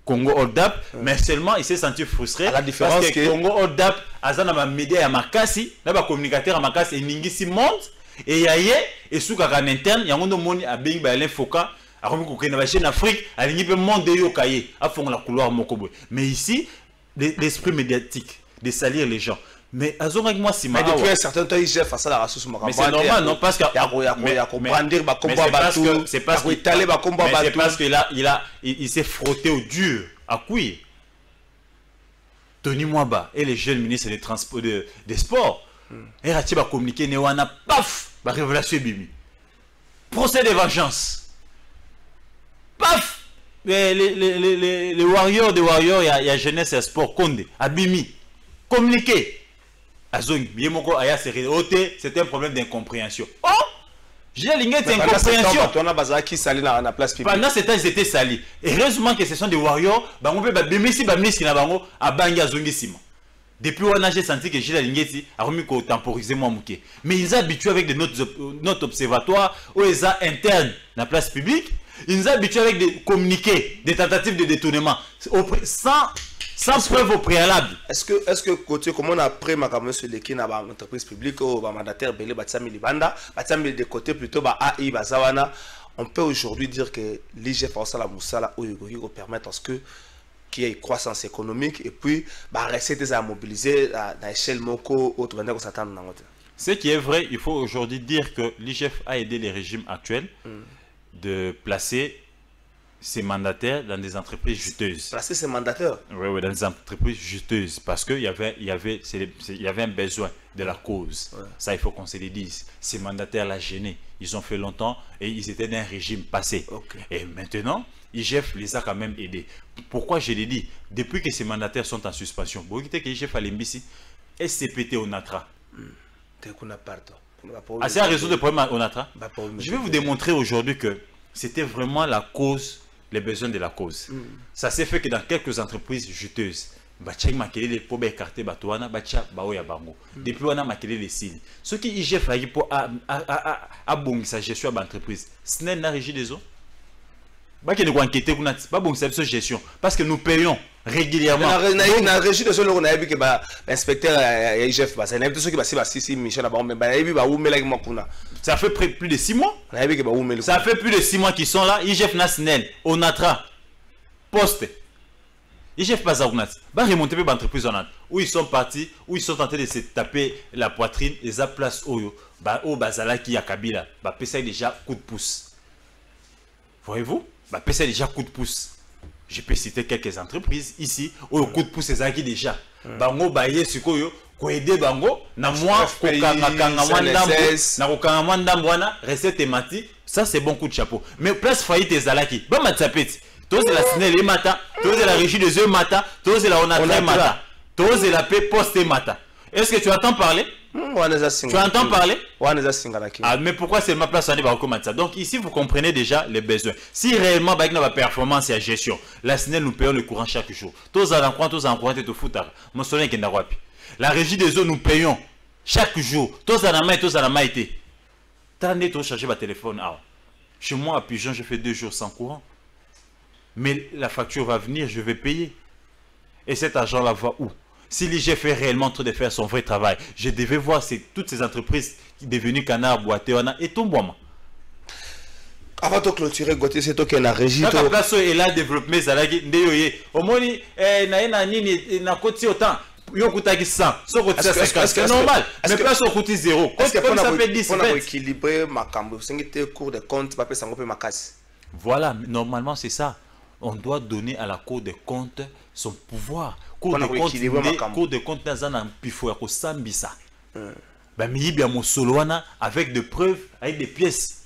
Congo Oldap, mais seulement il s'est senti frustré à la différence parce que Congo Oldap azana ma média ya makasi, na ba communicateur ya makasi et ningisi monte et yaye et sous ka interne ya ngondo moni a bengi ba l'infoka a remis ko na ba chaîne Afrique a lingi pe monde yo kaye a fond la couloir mokobo. Mais ici l'esprit médiatique de salir les gens. Mais azonga moi si mais depuis un certain temps il face à la ressource mais c'est normal non parce que c'est parce qu'il s'est frotté au dur à couille. Tony Mwaba et les jeunes ministres des transports des sports et Rati va communiquer Newana paf la révélation bimi procès de vengeance paf les warriors il y a jeunesse et sport Condé Abimi communiquer c'était un problème d'incompréhension. Oh, j'ai ligné d'incompréhension. Pendant ce temps, ils étaient salis. Et heureusement que ce sont des warriors. Depuis on a j'ai senti que Gilles Lingeti a remis qu'au temporiser moi mouké. Mais ils sont habitués avec des notes observatoires ou ils sont internes dans la place publique. Ils sont habitués avec des communiqués, des tentatives de détournement sans preuve au préalable. Est-ce que côté comment on a pris ma caméra sur les qui n'a pas entreprise publique ou mandataire belé batsami libanda batsami de côté plutôt AI bazawana, on peut aujourd'hui dire que l'IGF a ça la moussala ou il permet à ce que qu'il y ait une croissance économique et puis recettes à mobiliser à l'échelle moko autre manière qu'on s'attend dans l'autre. Ce qui est vrai, il faut aujourd'hui dire que l'IGF a aidé les régimes actuels de placer ses mandataires dans des entreprises juteuses. Placer ses mandataires? Oui, dans des entreprises juteuses. Parce qu'il y avait un besoin de la cause. Ouais. Ça, il faut qu'on se le dise. Ces mandataires-là gênés, ils ont fait longtemps et ils étaient dans un régime passé. Okay. Et maintenant, IGF les a quand même aidés. Pourquoi je l'ai dit? Depuis que ces mandataires sont en suspension, vous voyez que IGF a l'embissi, SCPT au Natra. C'est un réseau de problèmes au Natra. Je vais vous démontrer aujourd'hui que c'était vraiment la cause, les besoins de la cause. Ça s'est fait que dans quelques entreprises juteuses, depuis on a marqué les signes. Ce qui IGF a dit pour bon sa gestion d'entreprise, ce n'est pas régie des eaux. Pas bon sa gestion parce que nous payons régulièrement. La régie de on a vu que l'inspecteur IGF ça fait plus de 6 mois. Ça fait plus de 6 mois qu'ils sont là. IGF national, Onatra, Poste. IGF pas à va remonter pour l'entreprise où ils sont partis, où ils sont en train de se taper la poitrine et ça place au bazala qui a Kabila. Bah pesa déjà coup de pouce. Voyez-vous? Bah pesa déjà coup de pouce. Je peux citer quelques entreprises ici où le coup de pouce est acquis déjà. Bango baye sukoyo ko aider bango na moi ko kanga mwanda recette mati, ça c'est bon coup de chapeau. Mais place faillite ezalaki. Ba matsapeti. Tous la SNEL mata, tous la régie des œufs mata, tous la onatra mata, tous la paix poste mata. Est-ce que tu entends parler? Tu entends parler? Ah, mais pourquoi c'est ma place à donc ici vous comprenez déjà les besoins. Si réellement avec notre performance et la gestion, la SNEL nous payons le courant chaque jour. Tous en courant et tout foutre. Mon soleil qui n'a pas. La régie des eaux nous payons chaque jour. Tous en main, tous en maïté. T'as net au charger ma téléphone. Chez moi à Pigeon, je fais 2 jours sans courant. Mais la facture va venir, je vais payer. Et cet argent-là va où? Si l'IGF est réellement en train de faire son vrai travail, je devais voir toutes ces entreprises qui sont devenues canard, boité, et tout bois. Avant de clôturer, Gauthier, c'est toi qui es la régie. La place est là, développement, ça l'a dit, au moins, na côté autant. C'est normal, mais place au côté 0. Pour équilibrer ma cambo, c'est cours de compte, pas ça ma casse. Voilà, normalement c'est ça. On doit donner à la Cour des comptes son pouvoir. Cour des comptes dans un pifo à Sambisa. Ben mi bien mon soloana avec des preuves, avec des pièces.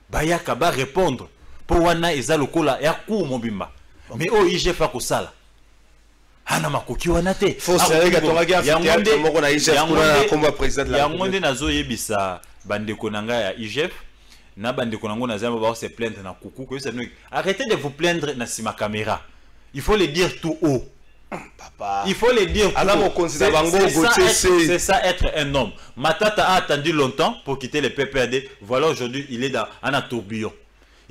Baya kaba répondre. Pour wana eza lokola ya ku mon bimba. Mais oh IGF a ko sala. Hana makoki wana te. Faut serrer ga tonga ga théâtre moko na IGF pour combat président de la République. Ya ngonde nazo yebisa bande konanga ya IGF. Na bande konango na zamba ba se plaindre na kuku que ça nous arrêtez de vous plaindre na sima caméra. Il faut le dire tout haut. Papa. Il faut le dire tout haut. C'est ça être un homme. Matata a attendu longtemps pour quitter le PPRD. Voilà aujourd'hui, il est dans un tourbillon.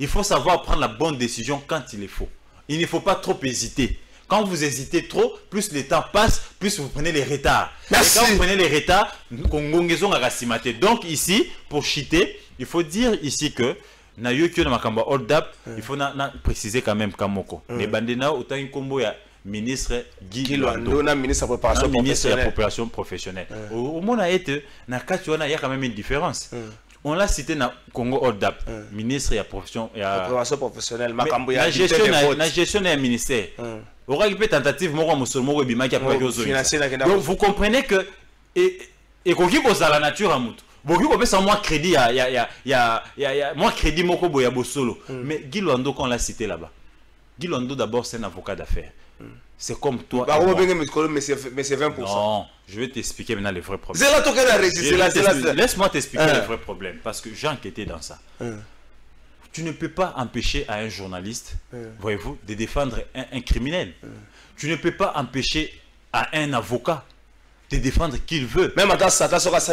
Il faut savoir prendre la bonne décision quand il est faut. Il ne faut pas trop hésiter. Quand vous hésitez trop, plus le temps passe, plus vous prenez les retards. Merci. Et quand vous prenez les retards, donc ici, pour cheater, il faut dire ici que il faut préciser quand même Kamoko. Les bandena autant une combo ya ministre Guy Luando, ministre de la préparation professionnelle. Au moment où il y a quand même une différence. On l'a cité dans Congo Oldap, ministre de la préparation professionnelle. La gestion d'un ministère. On a une tentative, donc vous comprenez que et qu'on la nature à Moutou. Beaucoup on peut sans moi crédit moi crédit moko boya bosolo. Mais Guy Luando quand on l'a cité là-bas. Guy Luando d'abord c'est un avocat d'affaires. C'est comme toi. Mais c'est 20%. Non, je vais t'expliquer maintenant les vrais problèmes. Laisse-moi t'expliquer les vrais problèmes parce que j'ai enquêté dans ça. Tu ne peux pas empêcher à un journaliste, voyez-vous, de défendre un criminel. Tu ne peux pas empêcher à un avocat te défendre qu'il veut. Même attends, ça t'a sorti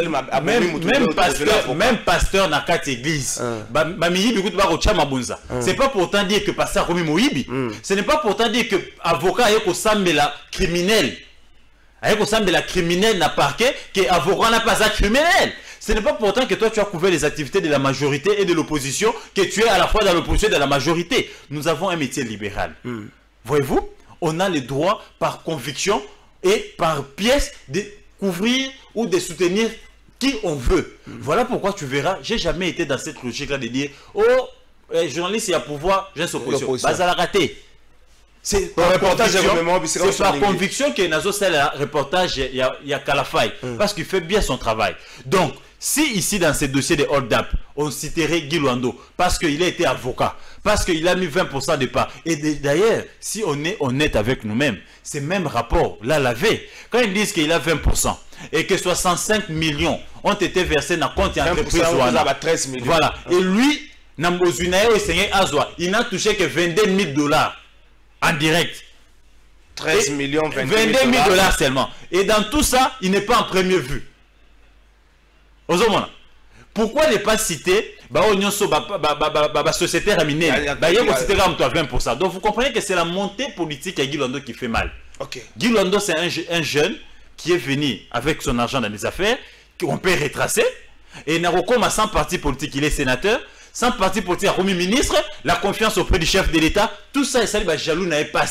même pasteur n'a qu'à église. C'est pas pourtant dire que pasteur Romi Moïbi. Ce n'est pas pourtant dire que avocat est au sambe la criminel. Avec au sambe la criminel n'a parquet que avocat n'a pas un criminel. Ce n'est pas pourtant que toi tu as couvert les activités de la majorité et de l'opposition que tu es à la fois dans l'opposition et dans la majorité. Nous avons un métier libéral. Voyez-vous, on a le droit par conviction et par pièce de couvrir ou de soutenir qui on veut. Voilà pourquoi tu verras, j'ai jamais été dans cette logique-là de dire oh, journaliste, il y a pouvoir, j'ai opposition. Bah, raté. C'est par conviction que Nazo c'est le reportage, il y a Kalafay, parce qu'il fait bien son travail. Donc, si ici dans ces dossiers de hold-up, on citerait Guy Luando, parce qu'il a été avocat, parce qu'il a mis 20% de part, et d'ailleurs, si on est honnête avec nous-mêmes, ces mêmes rapports, là, l'avait, quand ils disent qu'il a 20%, et que 65 millions ont été versés dans le compte d'entreprise, voilà, et lui, il n'a touché que 22 000 dollars en direct. 13 millions, 22 000 dollars seulement. Et dans tout ça, il n'est pas en première vue. Pourquoi ne pas citer société raminée 20%. Donc vous comprenez que c'est la montée politique à Guy Luando qui fait mal. Guy Luando, c'est un jeune qui est venu avec son argent dans les affaires, qu'on peut retracer. Et Narokoma, sans parti politique, il est sénateur. Sans parti politique, Premier ministre, la confiance auprès du chef de l'État, tout ça, ça va jaloux n'a pas.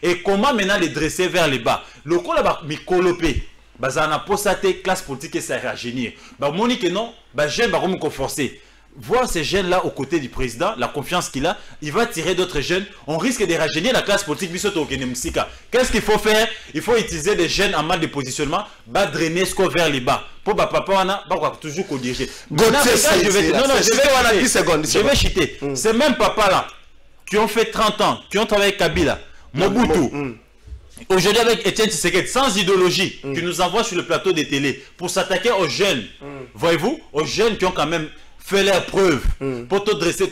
Et comment maintenant les dresser vers les bas? Le coup là-bas, mikolopé. Bazana posate classe politique et ça rajeunir. Bah monique non, bah jeune bah comme forcé. Voir ces jeunes là aux côtés du président, la confiance qu'il a, il va tirer d'autres jeunes. On risque de rajeunir la classe politique. Qu'est-ce qu'il faut faire? Il faut utiliser des jeunes en mal de positionnement, bah drainer ce vers les bas. Pour bah papa on a bah toujours co-diriger. Je vais chiter. Ces mêmes papas là qui ont fait 30 ans, qui ont travaillé avec Kabila, Mobutu. Aujourd'hui avec Etienne Tshisekedi, sans idéologie, qui nous envoie sur le plateau des télé pour s'attaquer aux jeunes. Voyez-vous, aux jeunes qui ont quand même fait leurs preuves pour te dresser,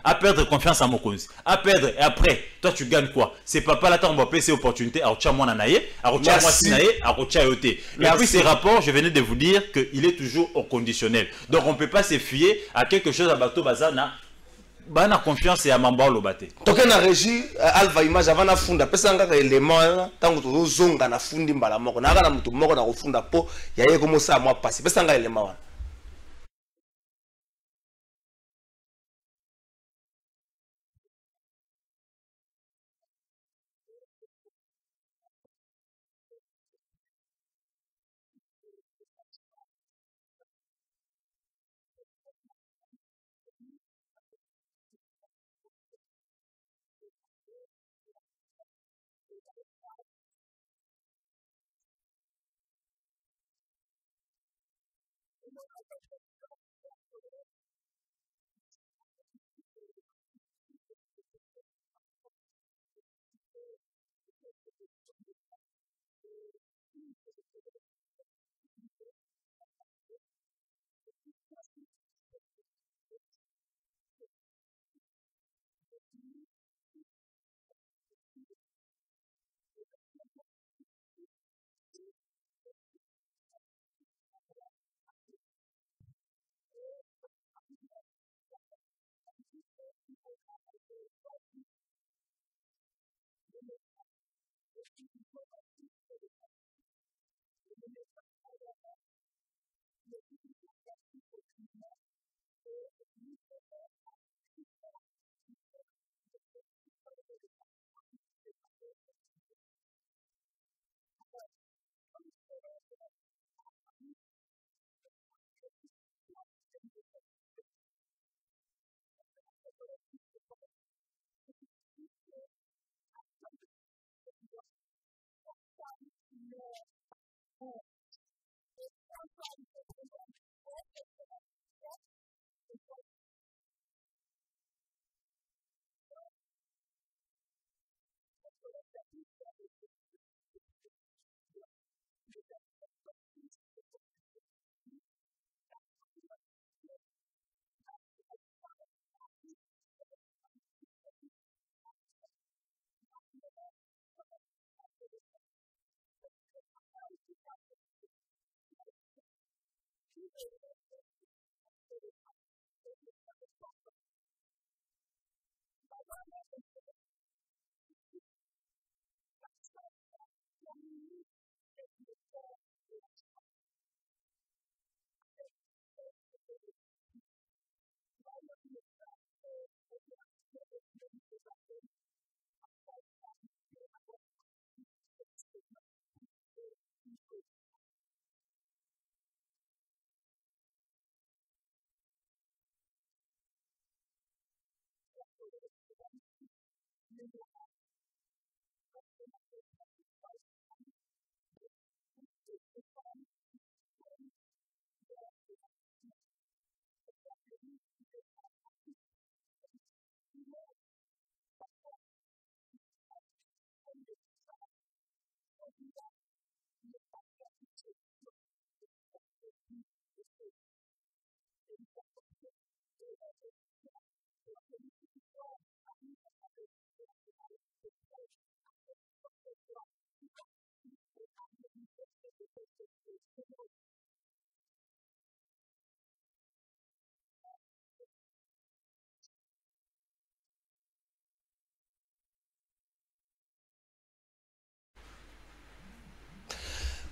à perdre confiance en Mokonzi, à perdre, et après, toi tu gagnes quoi? C'est papa là, on va payer ces opportunités à Ocha Mwananaye, à Ocha Mwasinaye, à Ocha Yote. Et puis ces rapports, je venais de vous dire qu'il est toujours au conditionnel. Donc on ne peut pas se fier à quelque chose à Bato Bazana. Bana confiance ya mamba lobate. Toke na régie Alva Image avant na funda pesa ngaka élément tango to zonga na fundi mbala moko na kana mutu moko na kufunda po yaye komo sa mwa pasi pesa ngaka élément wana.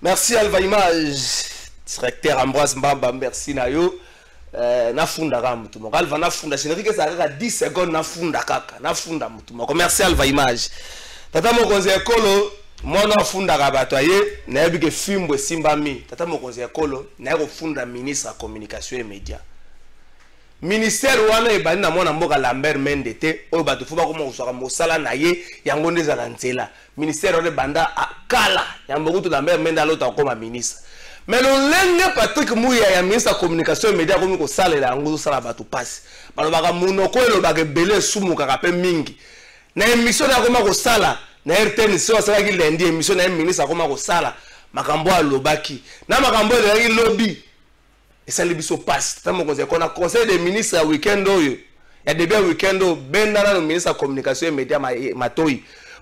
Merci Alva Image, directeur Ambroise Mbamba, merci Nayo. Nafunda Ramutumo. Alva Nafunda, je ne sais pas 10 secondes Nafunda Kaka, Nafunda Mutumo. Merci Alva Image. Tata Mokonzi Ekolo, moi Nafunda Rabatoye, Naebike Fimbo Simbami. Tata Mokonzi Ekolo, Naero Funda ministre de la communication et médias. Ministère wana ebani na mwana mboka Lambert Mendete oyo bato fuba ko mo sala mosala na ye yango ndeza na nzela ministère wana banda akala yango kutu Lambert Mendete alota koma ministre mais lolenge Patrick Mouya ya ministre de communication et médias komi ko sala yango sala bato passe balobaka munoko elobaka belé sumu kaka pe mingi na émission na koma ko sala na RTN so sala ki lendi émission na ministre koma ko sala makambo alobaki na makambo ya lobby. Et ça, les biso passe. On a conseil des ministres à week-end. Il y a des biens week-end. Ben dans le ministre de la communication et médias matoi.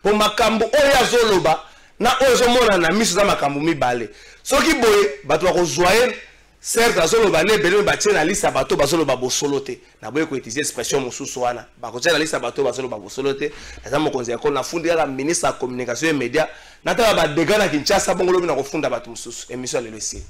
Pour makambo oya zoloba na ozo mona na miso za makambo mi balé. Soki boye bato ko joyer certes zoloba ne bele batie na liste bato bazoloba bosolote. Na boye ko utiliser expression mosusu wana. Ba ko tia na liste bato bazoloba bosolote. Na za mo conseil ko na fundi la ministre de la communication et médias. Na ta ba dega na Kinshasa bongolo na ko funda bato mosusu. Émission le laisser.